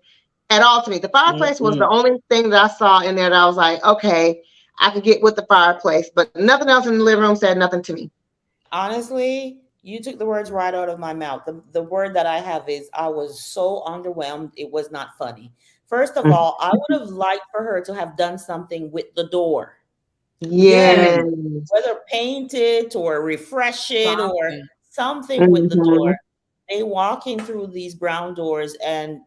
at all to me. The fireplace was the Mm-hmm. only thing that I saw in there that I was like, okay, I could get with the fireplace, but nothing else in the living room said nothing to me. Honestly, you took the words right out of my mouth. The word that I have is I was so underwhelmed. It was not funny. First of Mm. all, I would have liked for her to have done something with the door, Yes. Yes. whether paint it or refresh it or Something. something with the door. Hmm. They walking through these brown doors and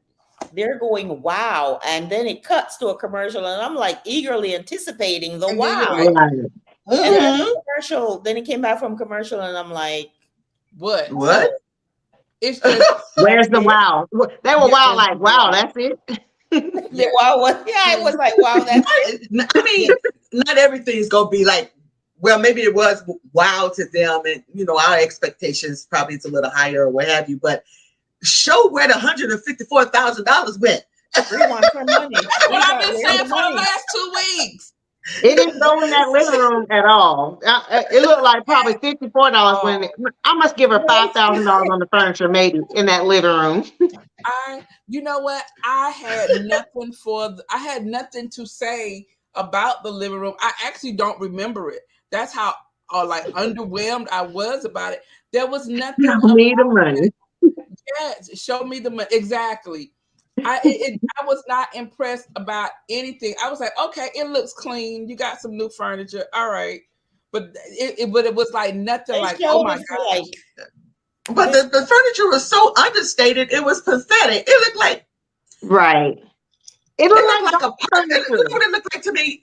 they're going, wow. And then it cuts to a commercial, and I'm like eagerly anticipating the And then you're wow. like, Right. And then Mm-hmm. the commercial, then it came back from commercial, and I'm like, what? What? oh, It's just Where's that's the it. wow? They were yeah, wow, and like, wow, that's it. The yeah. wow was, yeah, it was like, wow, that's it. I mean, not everything's gonna be like. Well, maybe it was wow to them, and our expectations probably is a little higher or what have you. But show where the $154,000 went. We want our money. That's what We I've got been where's saying the for the money? last 2 weeks. It didn't go in that living room at all. It looked like probably $54 when Oh, I must give her $5,000 on the furniture, maybe in that living room. you know what? I had nothing to say about the living room. I actually don't remember it. That's how like underwhelmed I was about it. There was nothing Show me the money. Yes, show me the money. Exactly. I was not impressed about anything. I was like, okay, it looks clean. You got some new furniture. All right. but it was like nothing They like, oh showed my it for gosh. like But the furniture was so understated, it was pathetic. It looked like Right. It it looked looked like like dog this is furniture. what it looked like to me.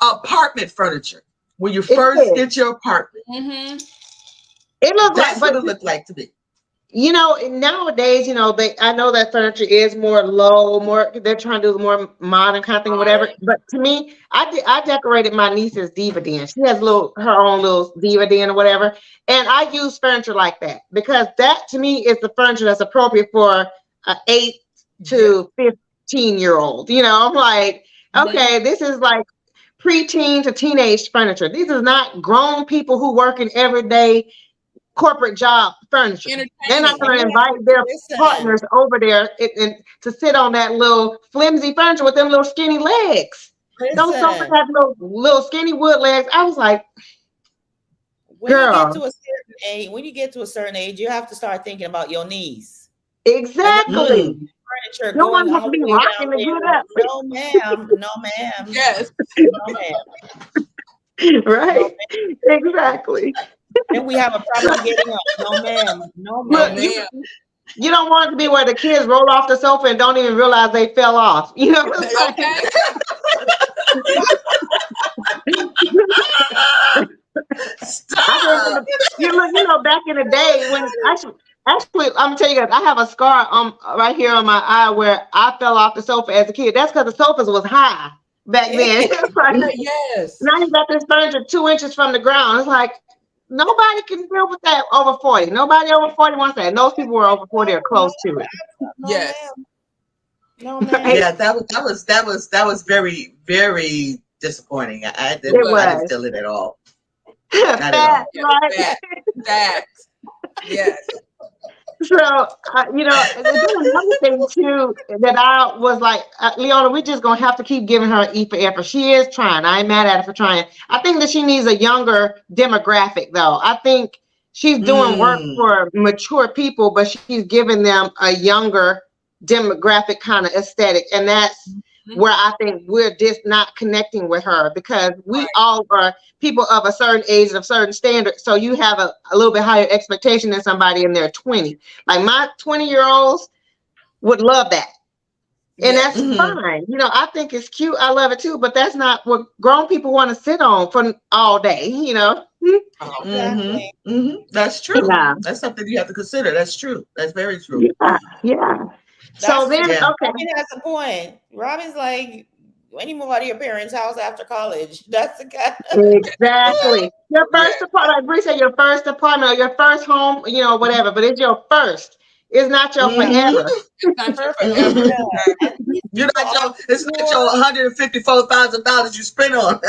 Apartment furniture. When you It first did. get your apartment. Mm-hmm. It looked like, That's what but it looked like to me. nowadays, I know that furniture is more low, they're trying to do more modern kind of thing, whatever. Right. But to me, I decorated my niece's Diva den. She has her own little Diva den or whatever. And I use furniture like that because that to me is the furniture that's appropriate for an 8 to 15-year-old. I'm like, okay, this is like preteen to teenage furniture. These is not grown people who work in everyday corporate job furniture. They're not Entertaining. going to invite their listen. partners over there and to sit on that little flimsy furniture with them little skinny legs. Those sofas Listen. have little skinny wood legs. I was like, When you get girl, to a certain age, you have to start thinking about your knees. exactly. Furniture No one going wants all to the be way rocking down to there. get up. No, ma'am. No, ma'am. Yes. No, ma'am. Right? Exactly. And we have a problem getting up. No, ma'am. No, No, Look, ma'am. ma'am. you don't want it to be where the kids roll off the sofa and don't even realize they fell off. It's like, Okay. I can Stop. remember, back in the day when actually, I'm gonna tell you guys, I have a scar right here on my eye where I fell off the sofa as a kid. That's because the sofas was high back then. It's like, Yes. now you got this furniture 2 inches from the ground. It's like nobody can deal with that over 40. Nobody over 40 wants that. And those people were over 40 or close to it. No, Yes. ma'am. No, ma'am. Right? Yeah, that was very, very disappointing. I It didn't was. feel it at all. Not at all. Facts, right? Facts. Yes. So, and then another thing too that I was like, Leona, we're just gonna have to keep giving her an E for effort. She is trying. I ain't mad at her for trying. I think that she needs a younger demographic, though. I think she's doing work for mature people, but she's giving them a younger demographic kind of aesthetic, and that's where I think we're just not connecting with her because we all are people of a certain age and of certain standard. So you have a little bit higher expectation than somebody in their 20s. Like my 20-year-olds would love that. And that's fine. I think it's cute. I love it too, but that's not what grown people want to sit on for all day, Exactly. That's true. Yeah. That's something you have to consider. That's true. That's very true. Yeah. So then, okay. Robin has a point. Robin's like, when you move out of your parents' house after college, that's the kind Exactly. Your first apartment, like Bree said, your first apartment or your first home, whatever, but it's your first. It's not your forever. It's not your forever. It's not your $154,000 you spent on.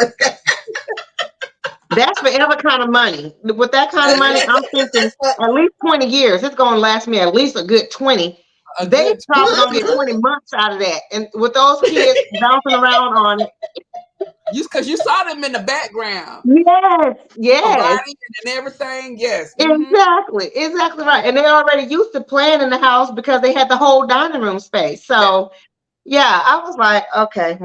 That's forever kind of money. With that kind of money, I'm thinking at least 20 years. It's going to last me at least a good 20. They probably going to get 20 months out of that. And with those kids bouncing around on it. Because you saw them in the background. Yes. And everything. Yes. Exactly right. And they're already used to playing in the house because they had the whole dining room space. So, yeah, I was like, okay.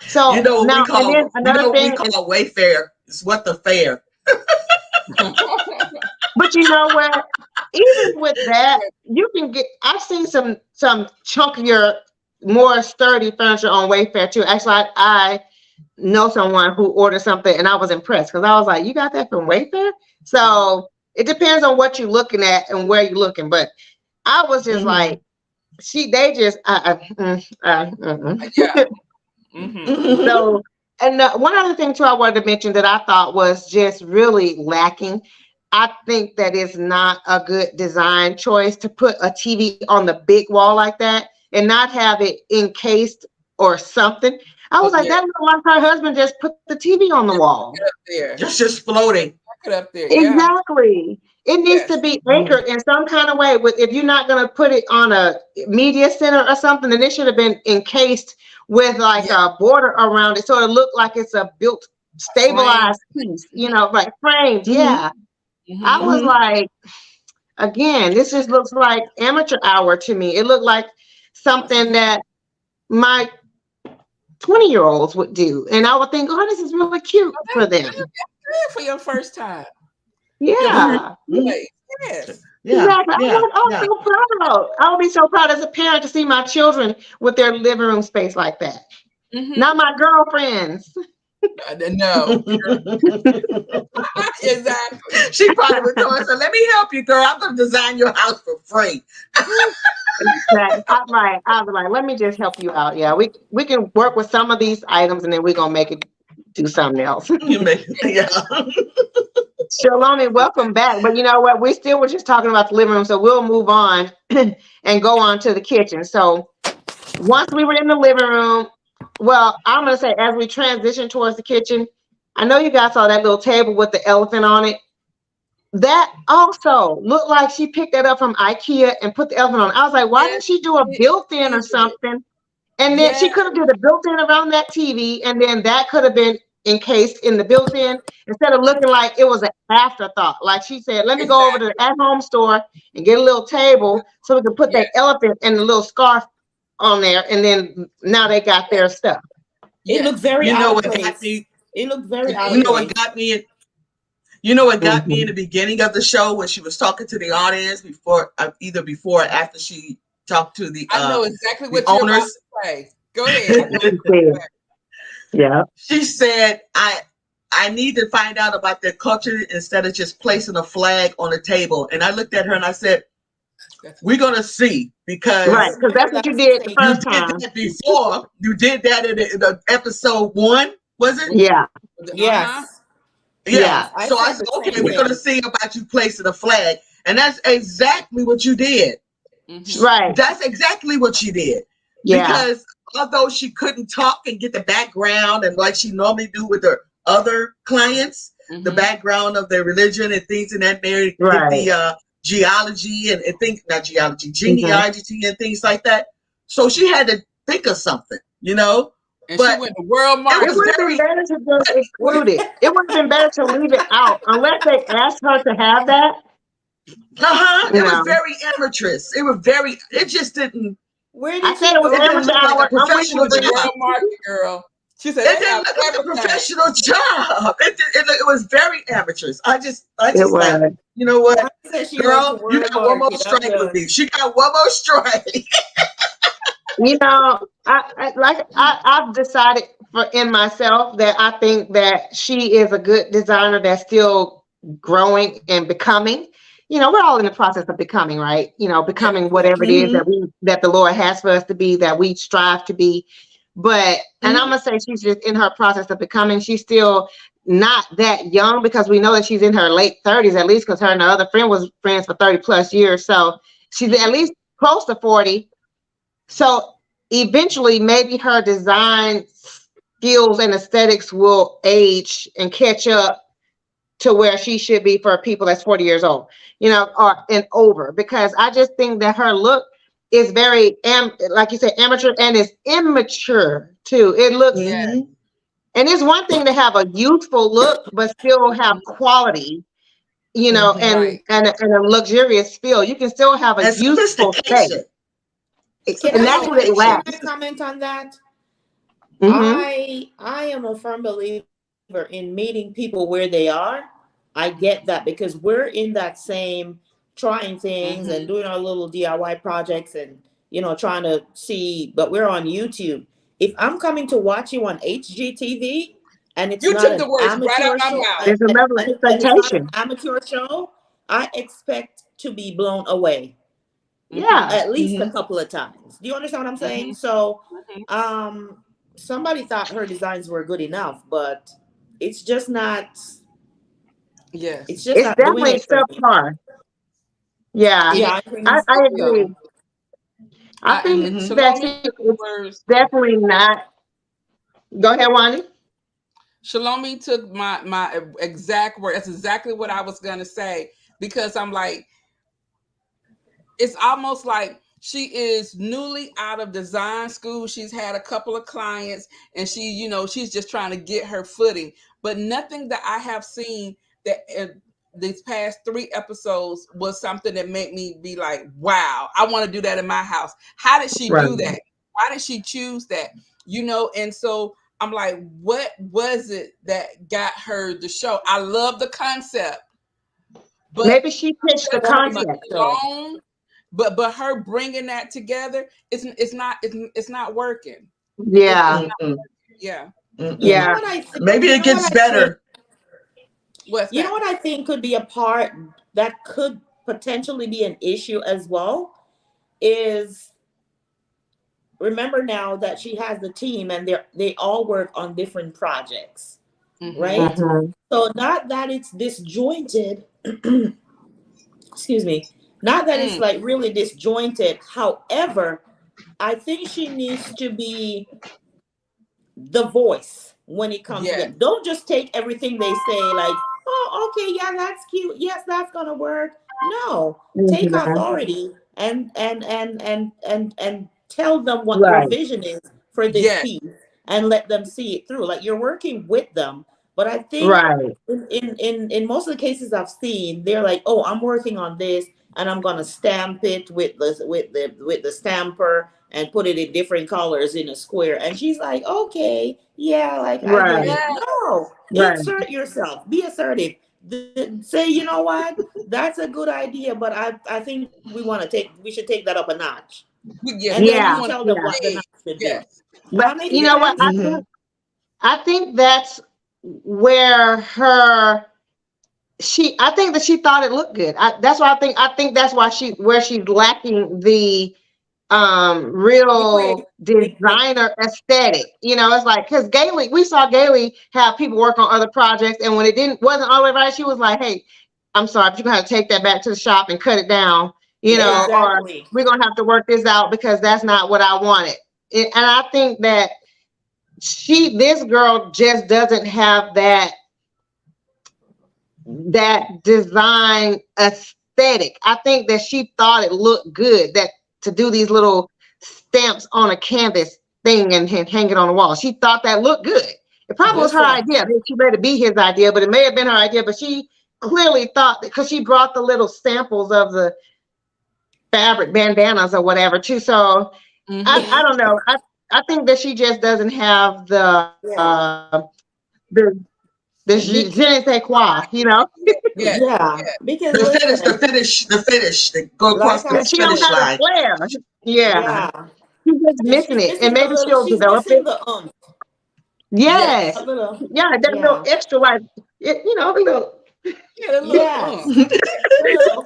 So now, we call Wayfair is what the fair. But you know what? Even with that, you can get. I've seen some chunkier, more sturdy furniture on Wayfair too. Actually, I know someone who ordered something, and I was impressed because I was like, "You got that from Wayfair?" So it depends on what you're looking at and where you're looking. But I was just like, they just. So, and one other thing too, I wanted to mention that I thought was just really lacking. I think that is not a good design choice to put a TV on the big wall like that and not have it encased or something. I was like, that looked like her husband just put the TV on the wall. Just floating. Up there. Exactly. It needs to be anchored in some kind of way. If you're not going to put it on a media center or something, then it should have been encased with like a border around it, so it looked like it's a built, stabilized piece. Like framed. I was like, again, this just looks like amateur hour to me. It looked like something that my 20-year-olds would do, and I would think, oh, this is really cute for them. for your first time. Yeah. Yes. Yeah. Exactly. Yeah. I'm Yeah. so proud. I'll be so proud as a parent to see my children with their living room space like that. Not my girlfriends. No. Exactly. She probably would go and say, "Let me help you, girl. I'm going to design your house for free." Exactly. I was like, let me just help you out. Yeah, we can work with some of these items and then we're gonna make it do something else. Yeah. Shalom and welcome back. But you know what? We still were just talking about the living room, so we'll move on and go on to the kitchen. So once we were in the living room, well, I'm gonna say as we transition towards the kitchen, I know you guys saw that little table with the elephant on it. That also looked like she picked that up from IKEA and put the elephant on. I was like, why didn't she do a built-in or something? And then she could have did a built-in around that TV, and then that could have been encased in the built-in instead of looking like it was an afterthought. Like she said, let me go over to the at-home store and get a little table so we can put that elephant and the little scarf on there, and then now they got their stuff. It looked very You know out what of got place. me? It looked very out You of know what place. got me? You know what got me in the beginning of the show when she was talking to the audience before, either before or after she talked to the I know exactly what the you're about owners. to say. Go ahead. Yeah. She said, I need to find out about their culture instead of just placing a flag on a table." And I looked at her and I said, "We're gonna see, because Right, because that's what you did the you first did time. that before. You did that in the episode 1, was it?" Yeah. Yes. Yeah. Yeah. I So I said said, the "Okay, same we're gonna thing. see about you placing a flag," and that's exactly what you did. Right. That's exactly what she did. Yeah. Because although she couldn't talk and get the background and like she normally do with her other clients, the background of their religion and things in that area, get Right. the geology and things, not geology, Mhm. genealogy and things like that. So she had to think of something, you know. And But she went to World it It Market. was would have been very, better to just exclude it. It would have been better to leave it out unless they asked her to have that. it was No. very amateurish. It was very, it just didn't, Where I did said she it was it go? didn't amateur look like a hour. I'm with She you, professional was at Bree. job. World Market, girl. She said It they didn't have look like a everything. professional job. It was very amateurish. I just It like, was. you know what, I said she went to girl, you World got one more Market. I'm strike with done. me. She got one more strike. You know, I've decided for in myself that I think that she is a good designer that's still growing and becoming. You know, we're all in the process of becoming, right? You know, becoming whatever it is Mm-hmm. that the Lord has for us to be, that we strive to be. But and I'm gonna say she's just in her process of becoming. She's still not that young because we know that she's in her late 30s at least, because her and her other friend was friends for 30 plus years. So she's at least close to 40. So eventually, maybe her design skills and aesthetics will age and catch up to where she should be for people that's 40 years old, you know, or and over. Because I just think that her look is very, like you said, amateur, and it's immature too. It looks, Mm-hmm. and it's one thing to have a youthful look, but still have quality, you know, Mm-hmm. and a luxurious feel. You can still have a And youthful face, sophistication. and that's what it Can lacks. I comment on that? Mm-hmm. I am a firm believer in meeting people where they are. I get that because we're in that same trying things and doing our little DIY projects and trying to see, but we're on YouTube. If I'm coming to watch you on HGTV and it's You not took an the words right out amateur my show, mouth. There's a level of and it's not an expectation. amateur show, I expect to be blown away Yeah. at least a Mm-hmm. couple of times. Do you understand what I'm saying? So, Mhm. um, somebody thought her designs were good enough, but it's just not. It's Yes. just It's not doing definitely it for me. subpar. Yeah. It Yeah, I think is. I So, agree. I think and Mm-hmm. that Shalomi she took the is words. definitely not. Go ahead, Wani. Shalomi took my exact word. That's exactly what I was gonna say, because I'm like, it's almost like she is newly out of design school. She's had a couple of clients, and she's just trying to get her footing. But nothing that I have seen that these past 3 episodes was something that made me be like, wow, I want to do that in my house. How did she Right. do that? Why did she choose that? And so I'm like, what was it that got her the show? I love the concept, but maybe she pitched the very much concept. long. But her bringing that together, it's not working. Yeah. Yeah. You Yeah. know what I think? Maybe You it know gets what I think? better. What's You that? know what I think could be a part that could potentially be an issue as well is, remember now that she has the team and they all work on different projects, right? Mhm. So not that it's disjointed, excuse me, not that it's Mm. like really disjointed. However, I think she needs to be the voice when it comes to Yes. them. Don't just take everything they say like, oh, okay, yeah, that's cute. Yes, that's gonna work. No, take Mhm. authority and tell them what your Right. vision is for this Yes. piece and let them see it through. Like you're working with them. But I think Right. in most of the cases I've seen, they're like, oh, I'm working on this and I'm gonna stamp it with the stamper and put it in different colors in a square. And she's like, okay, yeah, like I get Right. it. Yeah. No, Right. insert yourself, be assertive. Say, you know what, that's a good idea, but I think we should take that up a notch. Yes. And then We Yeah. you want tell them Yeah. what the to. notch should be. Yes. Am I But you making know what? sense? I think that's where I think that she thought it looked good. That's why I think that's why she's lacking the The real creativity. designer aesthetic. It's like, because we saw Gailey have people work on other projects, and when it wasn't all the way right, she was like, hey, I'm sorry, but you're gonna have to take that back to the shop and cut it down, or Exactly. we're gonna have to work this out because that's not what I wanted. And I think that this girl just doesn't have that design aesthetic. I think that she thought it looked good that to do these little stamps on a canvas thing and hang it on the wall. She thought that looked good. It probably was her Listen, idea. She made it be his idea, but it may have been her idea. But she clearly thought that, because she brought the little samples of the fabric bandanas or whatever too. So I don't know. I think that she just doesn't have yeah. the je Be- ne sais quoi. Yes. yeah. Because The finish, the listen, finish, the finish, the go across like the I She don't finish have said, the line. flair. Yeah, yeah. she's just missing She's it, and missing a maybe little, she'll she's develop missing it. the Yes, a little, yeah, that little yeah. extra, like the little. Yeah. Yes. You A little.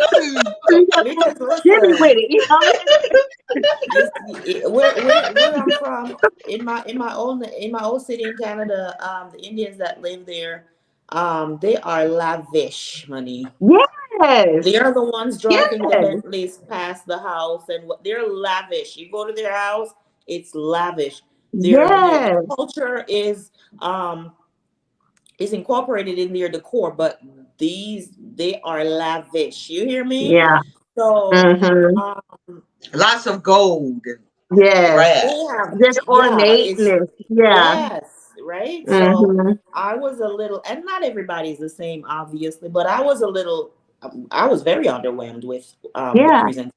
Attitude. got Because Jimmy listen, with it. where I'm from, in my old city in Canada, the Indians that live there, they are lavish, honey. They Yes, are the ones driving the yes, Bentleys past the house, and what they're lavish. You go to their house, it's lavish. Their yes, culture is incorporated in their decor, but they are lavish. You hear me? yeah. So Mm-hmm. um, Lots of gold and Yes, they brass. have, just yeah, it's ornateness. Yeah. yes, right. So Mm-hmm. I was a little, and not everybody's the same, obviously, but I was a little, I was very underwhelmed with the Yeah. present.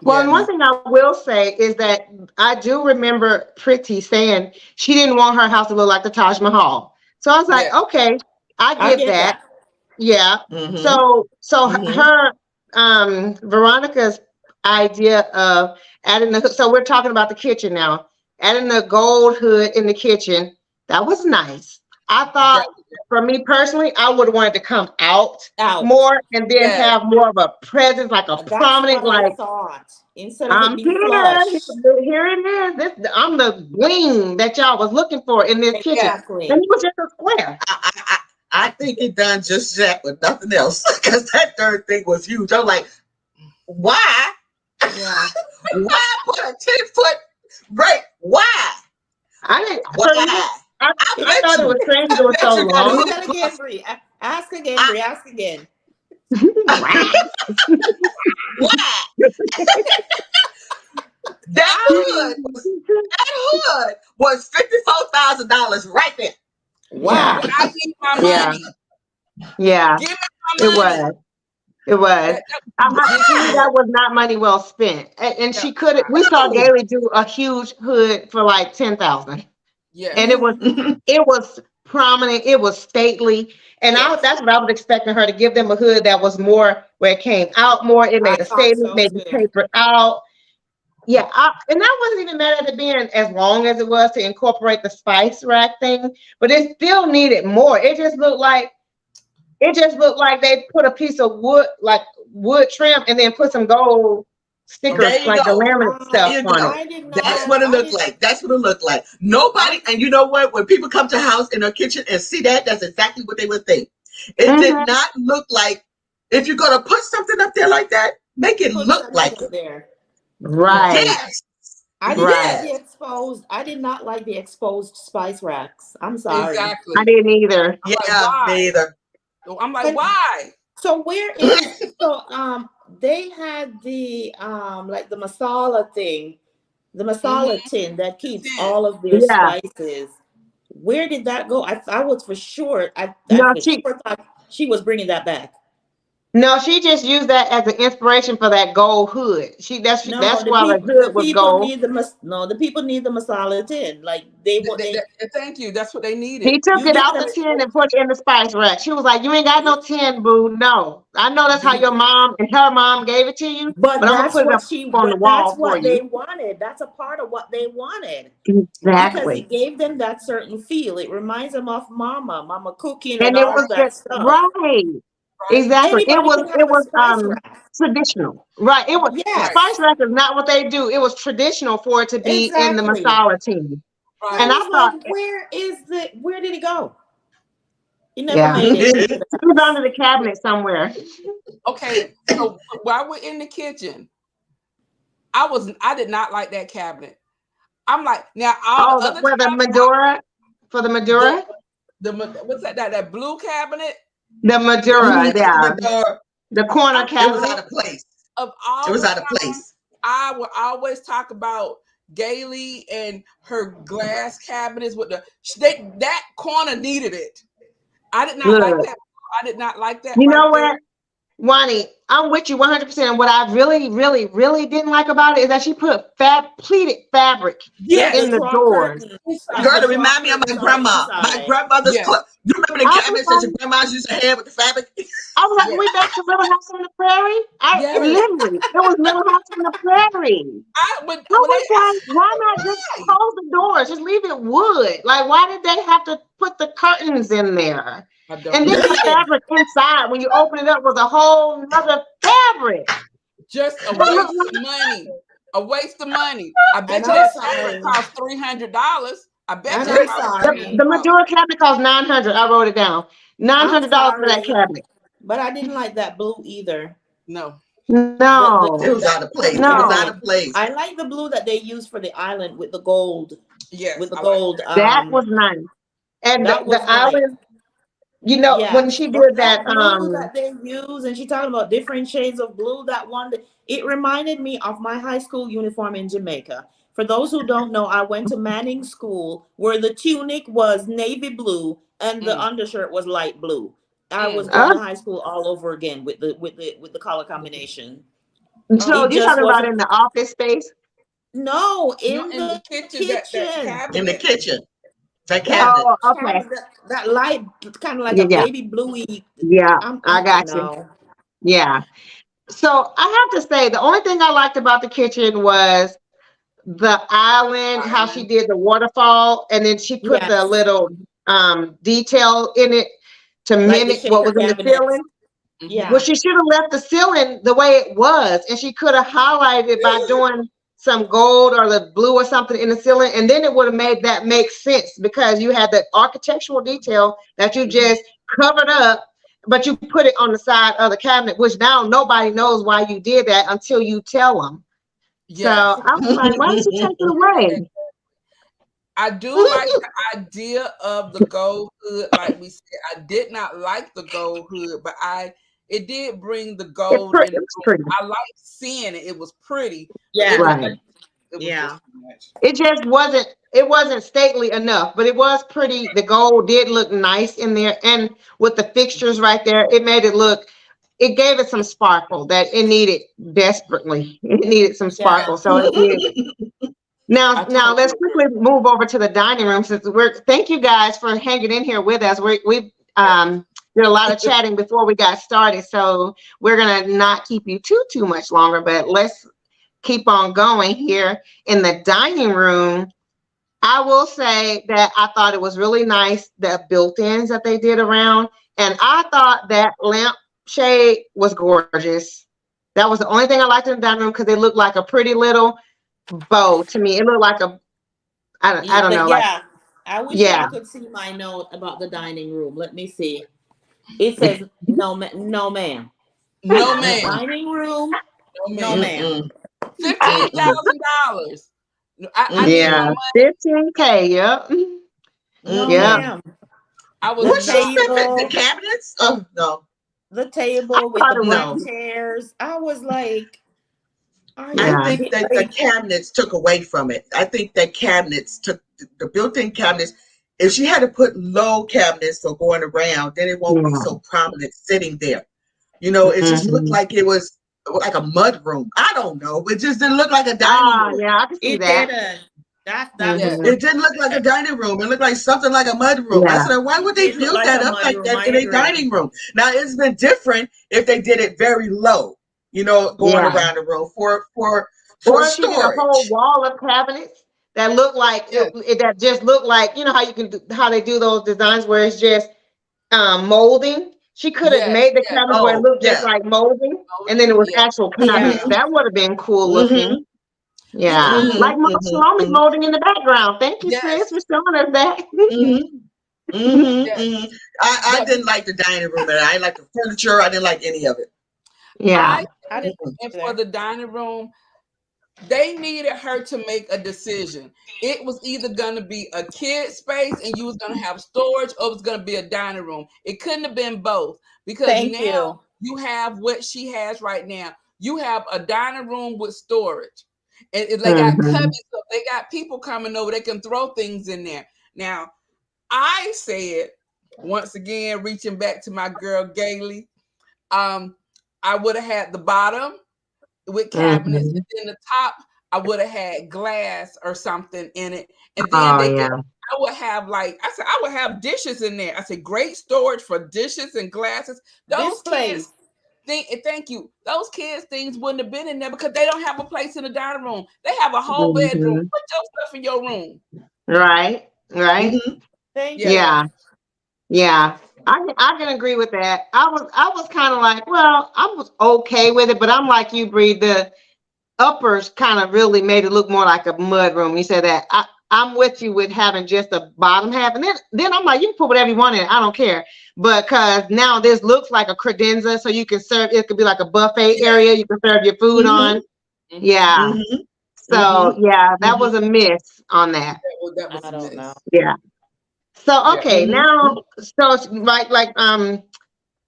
Well, Yeah. and one No. thing I will say is that I do remember Pretty saying she didn't want her house to look like the Taj Mahal. So I was like, Yeah. okay, I I get get that. that. Yeah. Mm-hmm. So Mm-hmm. her Veronica's idea of adding so we're talking about the kitchen now, adding the gold hood in the kitchen, that was nice. I thought, That, for me personally, I would have wanted to come out Out. more and then yes. have more of a presence, like a That's prominent, what I like, thought. Instead of it I'm being here. flush. Here it is. I'm the bling that y'all was looking for in this kitchen. And Exactly. it was just a square. I think it done just that with nothing else because that third thing was huge. I'm like, why? Yeah. Why put a 10-foot break? Why? I didn't. For me, Why? I, I I bet thought it you. was strange it I was bet so you got a Say long. that hook again, across. Bree. Ask again, I, Bree. Ask again. Wow. why? That hood was $54,000 right there. Yeah. Wow. I need my Yeah. money. Yeah. Give me It my money. was. It was. To me, that was not money well spent. And she could. We saw Gailey do a huge hood for like 10,000, and it was prominent. It was stately, and that's what I was expecting her to give them, a hood that was more where it came out more. It made a statement, maybe paper out. Yeah, and I wasn't even mad at it being as long as it was to incorporate the spice rack thing, but it still needed more. It just looked like they put a piece of wood trim and then put some gold stickers, like the laminate stuff on it. That's what it looked like. That's what it looked like. Nobody, and you know what? When people come to the house in their kitchen and see that, that's exactly what they would think. It did not look like, if you're gonna put something up there like that, make it look like it. There. Right. Yes. I did not like the exposed spice racks. I'm sorry. Exactly. I didn't either. Yeah, me either. I'm like, why? So where is they had the like the masala thing, the masala tin that keeps all of their spices. Where did that go? I was for sure. I thought she was bringing that back. No, she just used that as an inspiration for that gold hood. That's why the hood was gold. The people need the masala tin. Like thank you. That's what they needed. He took it out the tin and put it in the spice rack. She was like, "You ain't got no tin, boo. No, I know that's how your mom and her mom gave it to you, but I'm gonna put it up on the wall for you." They wanted. That's a part of what they wanted. Exactly. Because it gave them that certain feel. It reminds them of mama cooking, and it was that stuff. Right. Exactly. Anybody it was traditional. Right. It was spice rack is not what they do. It was traditional for it to be in the masala team. Right. And I thought, where did it go? He never made it. It was under the cabinet somewhere. Okay, so while we're in the kitchen, I did not like that cabinet. I'm like, now for the Madura? What's that blue cabinet? The Madura, the corner cabinet. It was out of place. It was out of place. I would always talk about Gailey and her glass cabinets with that corner needed it. I did not like that. I did not like that. You know what, Wani, I'm with you 100%. And what I really, really, really didn't like about it is that she put pleated fabric in the doors. Girl, to remind me of my grandma. My grandmother's you remember the cabinets that your grandmas used to have with the fabric? I was like, we back to Little House on the Prairie? Literally, it was Little House on the Prairie. I was like, why not just close the doors? Just leave it wood. Like, why did they have to put the curtains in there? And then the fabric inside, when you open it up, was a whole nother fabric. Just a waste of money. A waste of money. I bet you that fabric cost $300. I bet you the Madura cabinet cost $900. I wrote it down. $900 for that cabinet. But I didn't like that blue either. No. It was out of place. No. It was out of place. I like the blue that they used for the island with the gold. Yes. With the gold. That was nice. And the island. You know, when she did that blue that they use, and she talking about different shades of blue, that one, it reminded me of my high school uniform in Jamaica. For those who don't know, I went to Manning School where the tunic was navy blue and the undershirt was light blue. I was going to high school all over again with the color combination. So you're talking about in the office space? No, in the kitchen. In the kitchen. That cabinet. Oh, okay. That light, kind of like a baby bluey. Yeah, I got you. Yeah. So I have to say, the only thing I liked about the kitchen was the island, how she did the waterfall, and then she put the little detail in it to mimic what was in the ceiling. Yeah. Well, she should have left the ceiling the way it was, and she could have highlighted it by doing some gold or the blue or something in the ceiling, and then it would have made that make sense because you had the architectural detail that you just covered up, but you put it on the side of the cabinet, which now nobody knows why you did that until you tell them. Yes. So I was like, why did you take it away? I do like the idea of the gold hood. Like we said, I did not like the gold hood, but it did bring the gold. It was pretty. I like seeing it. It was pretty. Yeah. Right. It just wasn't stately enough, but it was pretty. The gold did look nice in there. And with the fixtures right there, it made it look it gave it some sparkle that it needed desperately. It needed some Yeah. sparkle. So it did. Now, I now totally let's quickly move over to the dining room. Since thank you guys for hanging in here with us. We did a lot of chatting before we got started, so we're gonna not keep you too much longer. But let's keep on going here in the dining room. I will say that I thought it was really nice, the built-ins that they did around, and I thought that lampshade was gorgeous. That was the only thing I liked in the dining room because it looked like a pretty little bow to me. It looked like I don't know, like Yeah. I wish yeah. y'all could see my note about the dining room. Let me see. It says no, no, ma'am. No, The ma'am. dining room, No, no, ma'am. ma'am. $15,000. I need my Yeah, money. 15K. Yep. No, Yep. ma'am. I was The What she not. flipping? The table, cabinets? Oh no, the I table with thought the it was, black no. chairs. I was like, are I you yeah. think that the kidding? cabinets took away from it. I think that cabinets took the built-in cabinets. If she had to put low cabinets for going around, then it won't be Yeah. so prominent sitting there. You know, it just looked Mm-hmm. like it was like a mud room. I don't know. It just didn't look like a dining Ah, room. yeah, I can see It that. didn't. That was Mm-hmm. true. It didn't look like a dining room. It looked like something like a mud room. I Yeah. said, why It would they did look build like that a up like mudroom. that I in a agree. dining room? Now it's been different if they did it very low, you know, going Yeah. around the room for Or if she did a whole storage. wall of cabinets that look like Yes. that just look like, you know how you can do, how they do those designs where it's just molding. She could have Yes. made the Yes. cabinets where it Oh looked just yeah. like molding, and then it Molding. was Yes. actual cabinets. Yeah. Mm-hmm. That would have been cool looking. Mm-hmm. Yeah, Because like Mm-hmm. Shalomi's Mm-hmm. molding in the background. Thank you, sis, yes. for showing us that. Mm-hmm. Mm-hmm. Yes. Mm-hmm. I But didn't like the dining room and I didn't like the furniture. I didn't like any of it. Yeah. I I think, didn't Mm-mm. and for either. the dining room, they needed her to make a decision. It was either going to be a kid space and you was going to have storage, or it was going to be a dining room. It couldn't have been both, because Thank now you. you have what she has right now. You have a dining room with storage, and they got Hmm. cubbies. So they got people coming over. They can throw things in there. Now, I said, once again, reaching back to my girl Gailey, I would have had the bottom with cabinets, Hmm. and then the top I would have had glass or something in it, and then Oh they could. yeah. I would have, like I said, I would have dishes in there. I said great storage for dishes and glasses. Those kids Displays. thank you. Those kids things wouldn't have been in there because they don't have a place in the dining room. They have a whole bedroom. Hmm. Put your stuff in your room. Right. Right. Mm-hmm. Thank Yes. you. Yeah. Yeah. I can agree with that. I was kind of like, well, I was okay with it, but I'm like you, Bree. The uppers kind of really made it look more like a mud room. You said that. I'm with you with having just the bottom half, and then I'm like, you can put whatever you want in it. I don't care. But because now this looks like a credenza, so you can serve. It could be like a buffet Yes. area. You can serve your food on. Mm-hmm. Yeah. Mm-hmm. So Mm-hmm. yeah, that Mm-hmm. was a miss on that. That was I a don't know. miss. Yeah. So Yeah. okay, Mm-hmm. now so it's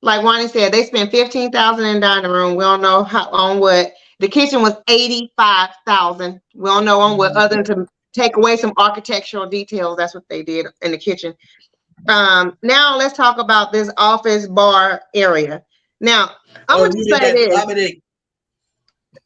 like Wani said, they spent 15,000 in dining room. We don't know how on what. The kitchen was 85,000. We don't know on what, other than to take away some architectural details. That's what they did in the kitchen. Now let's talk about this office bar area. Now I'm Oh, gonna you just did say that this. vomiting.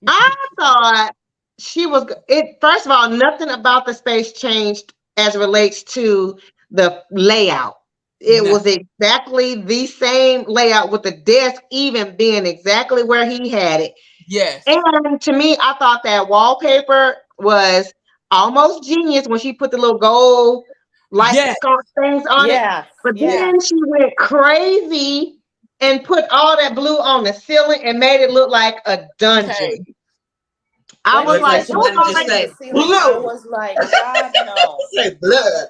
I thought she was it. First of all, nothing about the space changed as it relates to the layout. It was Nothing. exactly the same layout with the desk even being exactly where he had it. Yes. And to me, I thought that wallpaper was almost genius when she put the little gold light Yes. sconce things on it. Yes. But Yes. then she went crazy and put all that blue on the ceiling and made it look like a dungeon. Okay. I When was Well, she it's like like, put it the she was wanted to blue already just on the say ceiling, I blue. was like, God, no. Say blood.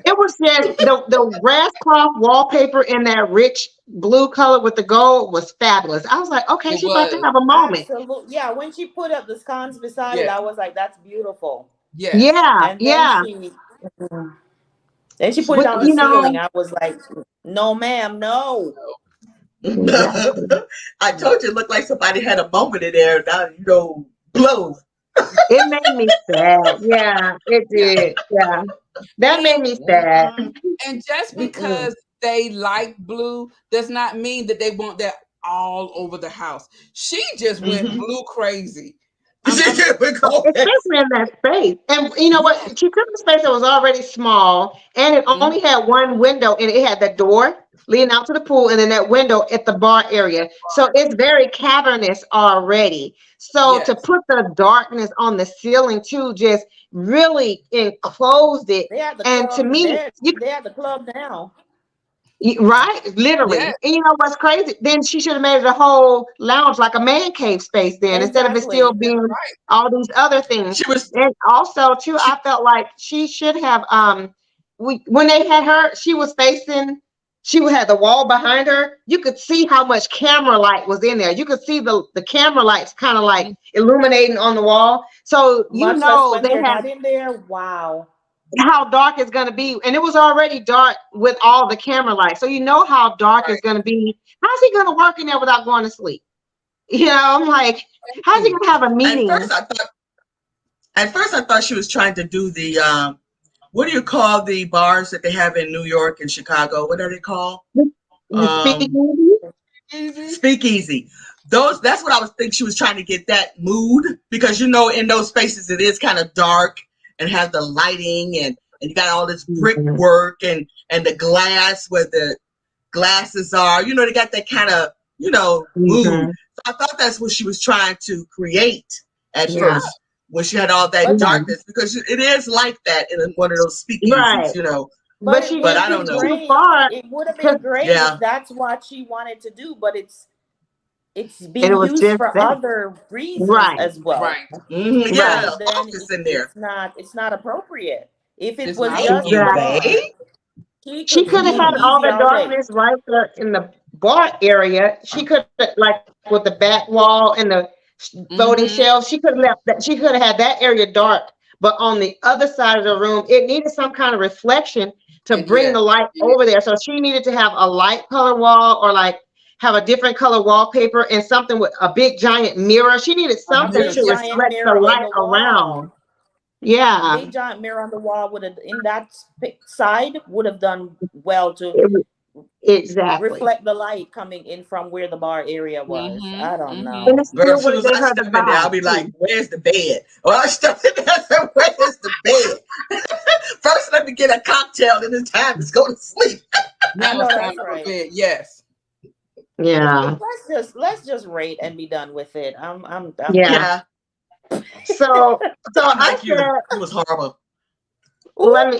it was just the grass cloth wallpaper in that rich blue color with the gold was fabulous. I was like, okay, It she about to was. have a moment. Absolutely. Yeah. When she put up the scones beside it, Yes. I was like, that's beautiful. Yes. Yeah, And yeah. then she put it With on the you ceiling. know, I was like, no, ma'am, no. exactly. I No. told you it looked like somebody had a moment in there. Now, you know, blow. It made me sad. Yeah, it Yeah. did. Yeah. That made And me sad. Mm-mm. and just Mm-mm. because they like blue does not mean that they want that all over the house. She just went blue crazy. Especially in that space. And you know what? She took a space that was already small and it only had one window and it had the door leading out to the pool and then that window at the bar area. So it's very cavernous already. So to put the darkness on the ceiling too just really enclosed it. They had the And to club. me, They had the club now. right, literally. Yes. And you know what's crazy? Then she should have made it a whole lounge like a man cave space then instead of it still being all these other things. And also too, I felt like she should have when they had her, she had the wall behind her. You could see how much camera light was in there. You could see the camera lights kind of like illuminating on the wall. So you Much less know when they they're had not in there. Wow. how dark it's going to be, and it was already dark with all the camera lights, so you know how dark it's going to be. How's he going to work in there without going to sleep? You know, I'm like, how's he going to have a meeting? At first I thought she was trying to do the what do you call the bars that they have in New York and Chicago? What are they called? Speakeasy. That's what I was thinking. She was trying to get that mood because you know in those spaces it is kind of dark and have the lighting and you got all this brickwork and the glass where the glasses are. You know, they got that kind of, you know, mood. So I thought that's what she was trying to create at first when she had all that darkness because it is like that in one of those speakeasies, you know. But I don't know. It would have been great if that's what she wanted to do, but it's being used for other reasons as well. Right. Yeah, office in there. It's not appropriate. If it It's was not just the bar, she could have had all the darkness right there in the bar area. She could have, like with the back wall and the voting shelves, she could have left that. She could have had that area dark, but on the other side of the room, it needed some kind of reflection to bring the light over there. So she needed to have a light color wall or like have a different color wallpaper and something with a big giant mirror. She needed something to reflect the light around. Yeah. Big giant mirror on the wall would have in that side would have done well to reflect the light coming in from where the bar area was. I don't know. Girl, as soon as I step in there, I'll be like, "Where's the bed?" Well, I step in there, and where's the bed? First, let me get a cocktail, and it's time to go to sleep. Now it's time for bed. Yes. Yeah. Let's just rate and be done with it. I'm yeah. So I said it was horrible. I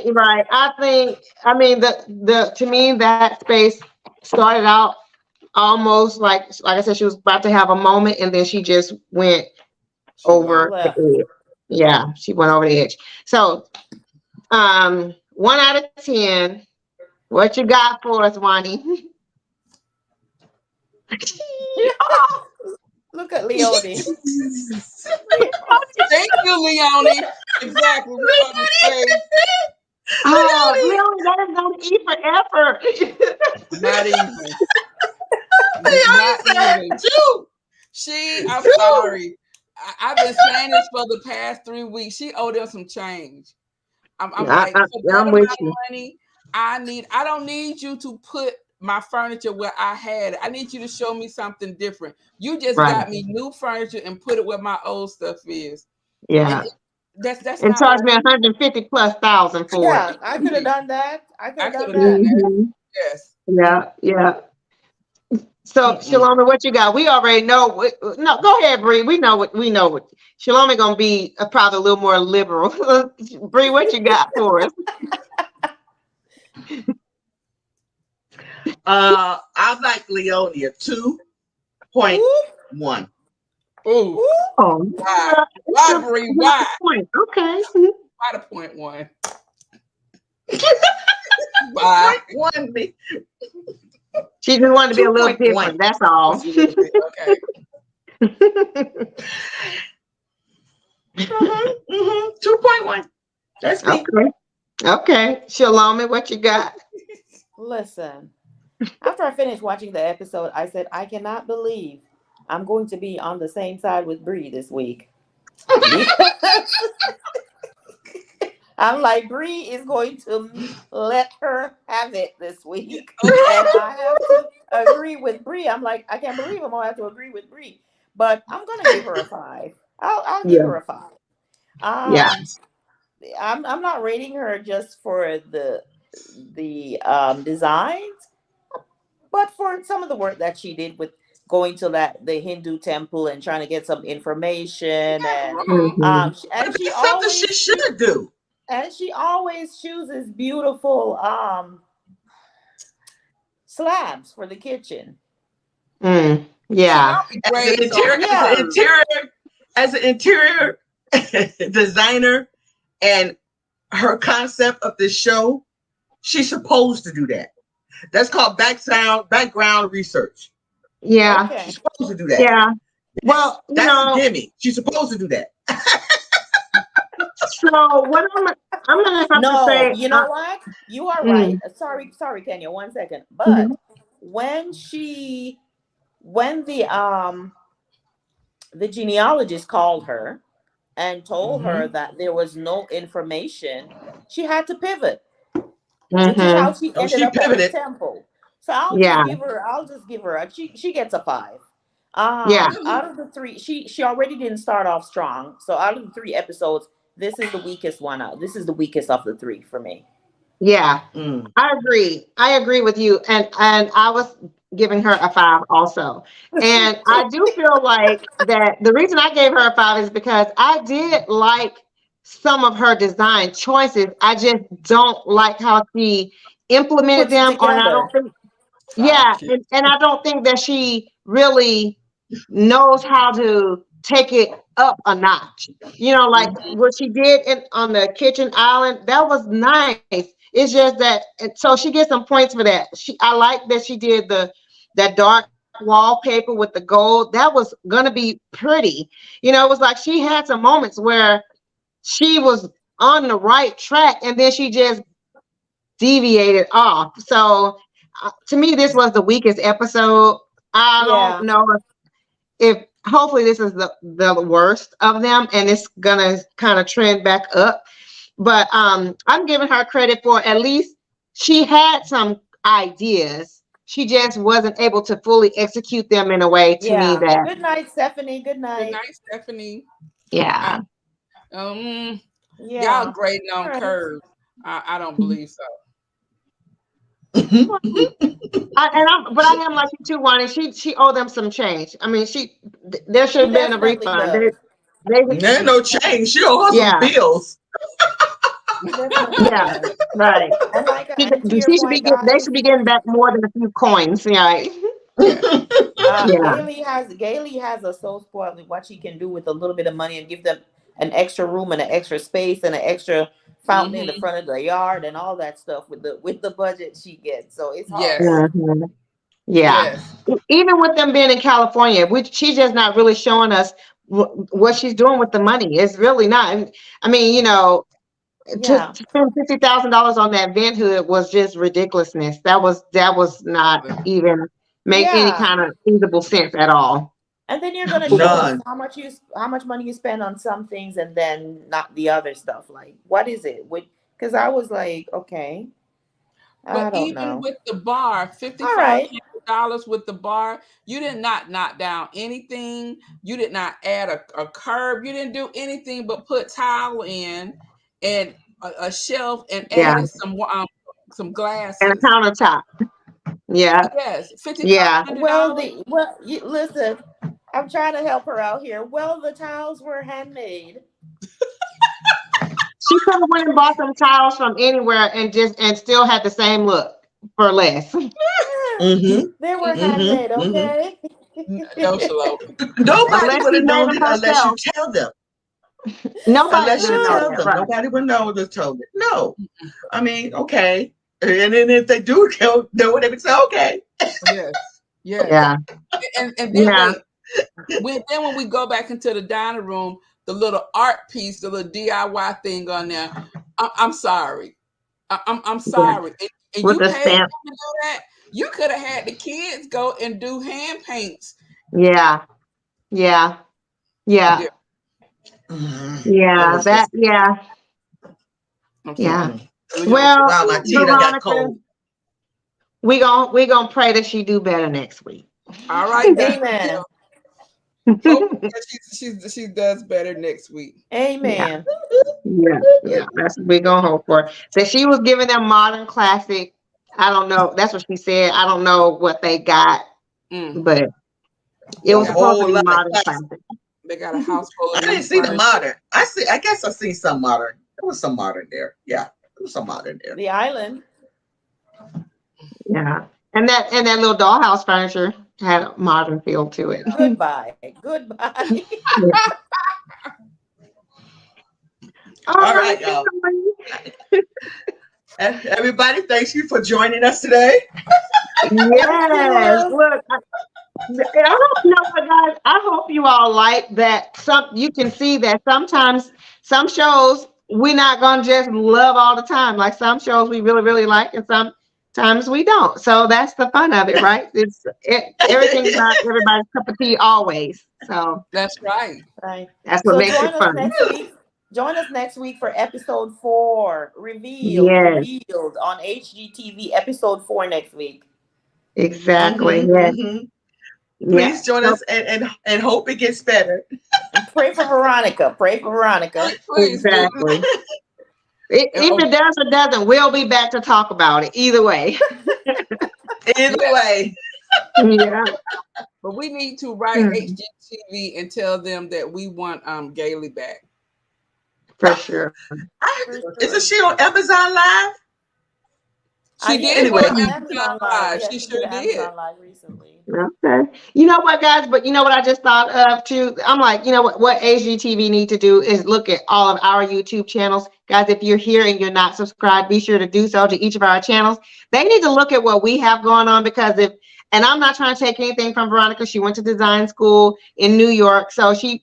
mean the to me that space started out almost like I said, she was about to have a moment and then she just went over the edge. Yeah, she went over the edge. So 1 out of 10, what you got for us, Wani? Look at Leone. Thank you, Leone. Exactly. Leone, that is not E for effort. Not even. Not even. I'm sorry. I've been saying this for the past 3 weeks. She owed them some change. I'm like, for that amount of money, I don't need you to put my furniture where I had it. I need you to show me something different. You just got me new furniture and put it where my old stuff is. Yeah. That's and charge me 150,000+ for it. Yeah, I could have done that. I could have done that. Yes. Yeah. So Shalomie, what you got? We already know. No, go ahead, Bree. We know what Shalomie gonna be probably a little more liberal. Bree, what you got for us? I like Leonia 2.1. Ooh. Oh, why, Bree? Why? Okay. Why the 0.1? Why? 1. She just wanted to be a little different. That's all. Okay. 2.1. That's me. Okay. Shalomie, what you got? Listen, after I finished watching the episode, I said, I cannot believe I'm going to be on the same side with Bree this week. I'm like, Bree is going to let her have have it this week, Okay. and I have to agree with Bree. I'm like, I can't believe I'm gonna have to agree with Bree, but I'm gonna give her a 5. I'll give Yeah. her a 5. Yeah. Um, I'm not rating her just for the designs, but for some of the work that she did with going to the Hindu temple and trying to get some information, and Wrong. Mhm. But that's something she should do. she always chooses beautiful slabs for the kitchen. She Yeah. don't be glazed on As an Yeah. interior, as an interior designer, and her concept of this show, she's supposed to do that. That's called background research. Yeah. Okay. She's supposed to do that. Yeah. Well, That's a gimme. She's supposed to do that. so what I'm gonna have to No, say, you know what? You are right. mm, Sorry, Kenya. 1 second. But mhm, when the genealogist called her and told her that there was no information, she had to pivot, which is how mhm, she Oh, ended she up at the pivoted. temple. So yeah, I'll just give her she gets a 5. yeah, Out of the 3, she already didn't start off strong. So out of the 3 episodes, this is the weakest one out. This is the weakest of the 3 for me. yeah. Mm. I agree with you, and I was giving her a 5 also. And I do feel like that the reason I gave her a 5 is because I did like some of her design choices. I just don't like how she implemented Puts it them, or and I together. don't think, yeah, sidekick. and I don't think that she really knows how to take it up a notch. Like Mhm. what she did on the kitchen island, that was nice. It's just that, and so she gets some points for that. I like that she did that dark wallpaper with the gold. That was gonna be pretty. It was like she had some moments where she was on the right track, and then she just deviated off. So to me, this was the weakest episode. I don't Yeah. know if hopefully this is the worst of them, and it's gonna kind of trend back up. But I'm giving her credit for at least she had some ideas. She just wasn't able to fully execute them in a way to me Yeah. that, Good night, Stephanie. Good Good night. night, Stephanie. I, yeah. y'all Yeah. grading All on right. curves. I don't believe so. But I am like you too, Wani. She owed them some change. I mean, there should She have been a definitely refund. does. There ain't no change. She owe her some Yeah, bills. She definitely yeah, does. right. And to your She should be point, they guys, should be getting back more than a few coins. Yeah, right. Yes. Yeah. Gailey has us so spoiled with what she can do with a little bit of money and give them an extra room and an extra space and an extra fountain in the Mm-hmm. front of the yard and all that stuff with the budget she gets. So it's hard. Yes. Mhm. Yeah. Yes. Even with them being in California, which she's just not really showing us what she's doing with the money. It's really not. I mean, to Yeah. spend $50,000 on that vent hood was just ridiculousness. That was not even make any Yeah. kind of feasible sense at all. And then you're gonna show us None. how much money you spend on some things and then not the other stuff. Like, what is it? Because I was like, okay, But I don't even know. with the bar, All $5,500 right. with the bar, you did not knock down anything. You did not add a curb. You didn't do anything but put tile in and a shelf and Yeah. added some And a glasses. countertop. Yeah. Yes, fifty five Yeah. hundred Well, dollars. listen, I'm trying to help her out here. Well, the tiles were handmade. She could have went and bought some tiles from anywhere and still had the same look for less. Mm-hmm. They were handmade, Mm-hmm. okay? No, Shalom. Nobody Unless would she have made known them it unless you herself. tell them. Nobody's Unless you gonna know tell that, them. right? Nobody would know just told it. No. I mean, okay. And then if they do know it, they would say, okay. Yes, yes. Yeah. And then Yeah. when we go back into the dining room, the little art piece, the little DIY thing on there, I'm sorry. I'm Yeah. sorry. And With you the paid them stamp. to do that. You could have had the kids go and do hand paints. Yeah. Yeah. Yeah, Yeah. It Yeah. was just, I'm Yeah. sorry. Well, wow, my tea done got Veronica, cold. we gonna pray that she do better next week. All right, Dr. Amen. Hope that she does better next week. Amen. Yeah. That's what we gonna hope for. That she was giving them modern classic. I don't know. That's what she said. I don't know what they got, but it was A supposed to whole be lot of modern classic. classic. They got a house full I of didn't new see the furniture. modern. I guess I see some modern. There was some modern there. Yeah, there was some modern there. The island. Yeah, and that little dollhouse furniture had a modern feel to it. Goodbye. Goodbye. All right, y'all. And everybody, thanks you for joining us today. Yes. Look, I hope, you know what, guys. I hope you all like that. You can see that sometimes some shows we're not gonna just love all the time. Like some shows we really, really like, and sometimes we don't. So that's the fun of it, right? Everything's not everybody's cup of tea always. So That's right. Right. that's what So makes it join us fun. next week. Join us next week for episode 4. Yes. Revealed on HGTV. Episode 4 next week. Exactly. Yes. Please join us and hope it gets better. And pray for Veronica. Pray for Veronica. Please do. Exactly. If it does or doesn't, we'll be back to talk about it. Either way. Either way. Yeah. But we need to write HGTV and tell them that we want Gailey back. For sure. Isn't she on Amazon Live? She did anyway. go on Amazon Live. Yeah, She did sure did. Amazon Live recently. Okay. You know what, guys? But you know what I just thought of too? I'm like, you know what HGTV need to do is look at all of our YouTube channels. Guys, if you're here and you're not subscribed, be sure to do so to each of our channels. They need to look at what we have going on because and I'm not trying to take anything from Veronica. She went to design school in New York. So she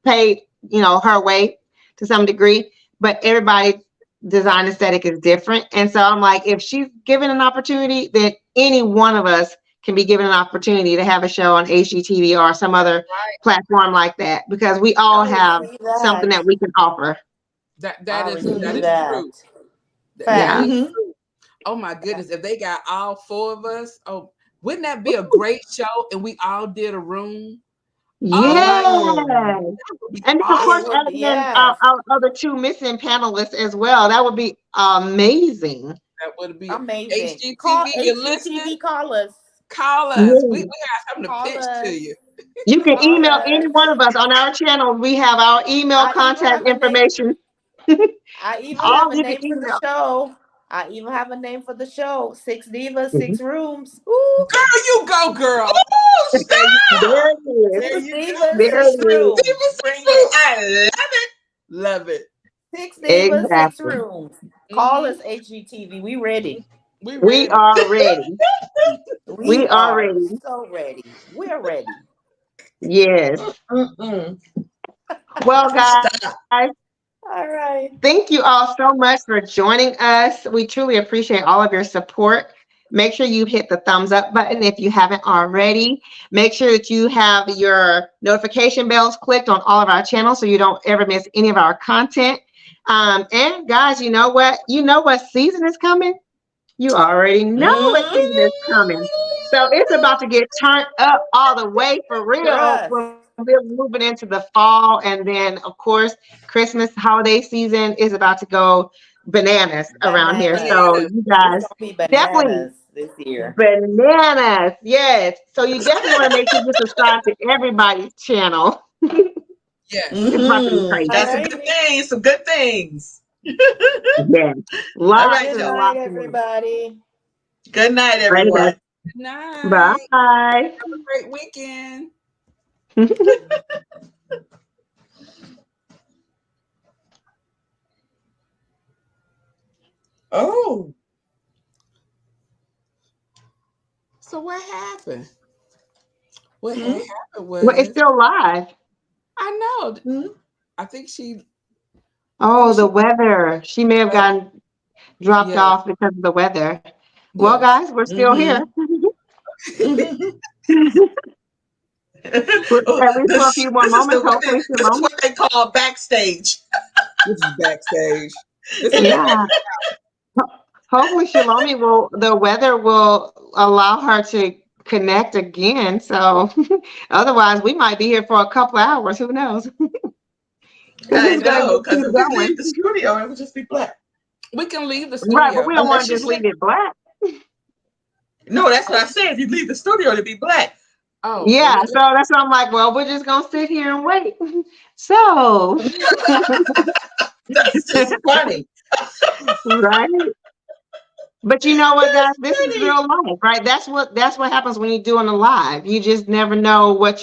paid, her way to some degree, but everybody design aesthetic is different. And so I'm like, if she's given an opportunity, then any one of us can be given an opportunity to have a show on HGTV or some other platform like that, because we all have something that we can offer. That is true. Yeah. True. Oh my goodness. If they got all 4 of us, wouldn't that be a great show? And we all did a room. Yeah. And of course, adding in our other 2 missing panelists as well. That would be amazing. That would be amazing. HGTV, call us. Call us. Yeah. We have something to pitch to you. You can email any one of us on our channel. We have our email contact information. I even have a name for the show. I even have a name for the show. 6 Divas, 6 Rooms. Ooh. Girl, you go, girl. There it is. 6 Divas, 6 Rooms. I love it. 6 Divas, 6 Rooms. Call us HGTV. We ready. We are ready. We are ready. So ready. We're ready. Yes. Well, guys. All right. Thank you all so much for joining us. We truly appreciate all of your support. Make sure you hit the thumbs up button if you haven't already. Make sure that you have your notification bells clicked on all of our channels so you don't ever miss any of our content. And guys, you know what? You know what season is coming? You already know what season is coming. So it's about to get turned up all the way for real. We're moving into the fall, and then of course Christmas holiday season is about to go bananas around here. So you guys definitely this year. Bananas, yes. So you definitely want to make sure you subscribe to everybody's channel. Yes. That's some good things. Some good things. Yes. Good night, everybody. Good night, everyone. Good night. Bye. Have a great weekend. Oh. So what happened? What happened was... Well, it's still live. I know. I think she... the weather. She may have gotten dropped off because of the weather. Well, guys, we're still here. At least for a few more moments, hopefully. This is what they call backstage. This is backstage. Yeah. hopefully the weather will allow her to connect again. So otherwise we might be here for a couple of hours. Who knows? I It's gonna know, because keep if we going. leave the studio, it would just be black. We can leave the Right, but studio. we don't want Unless to you just say, leave it black. no, that's what I said. If you leave the studio, it'd be black. Oh, Yeah, well, so that's why I'm like, well, we're just gonna sit here and wait. So That's just funny. right. But you know what, guys? That's This is funny. real life, right? That's what happens when you're doing a live. You just never know what you're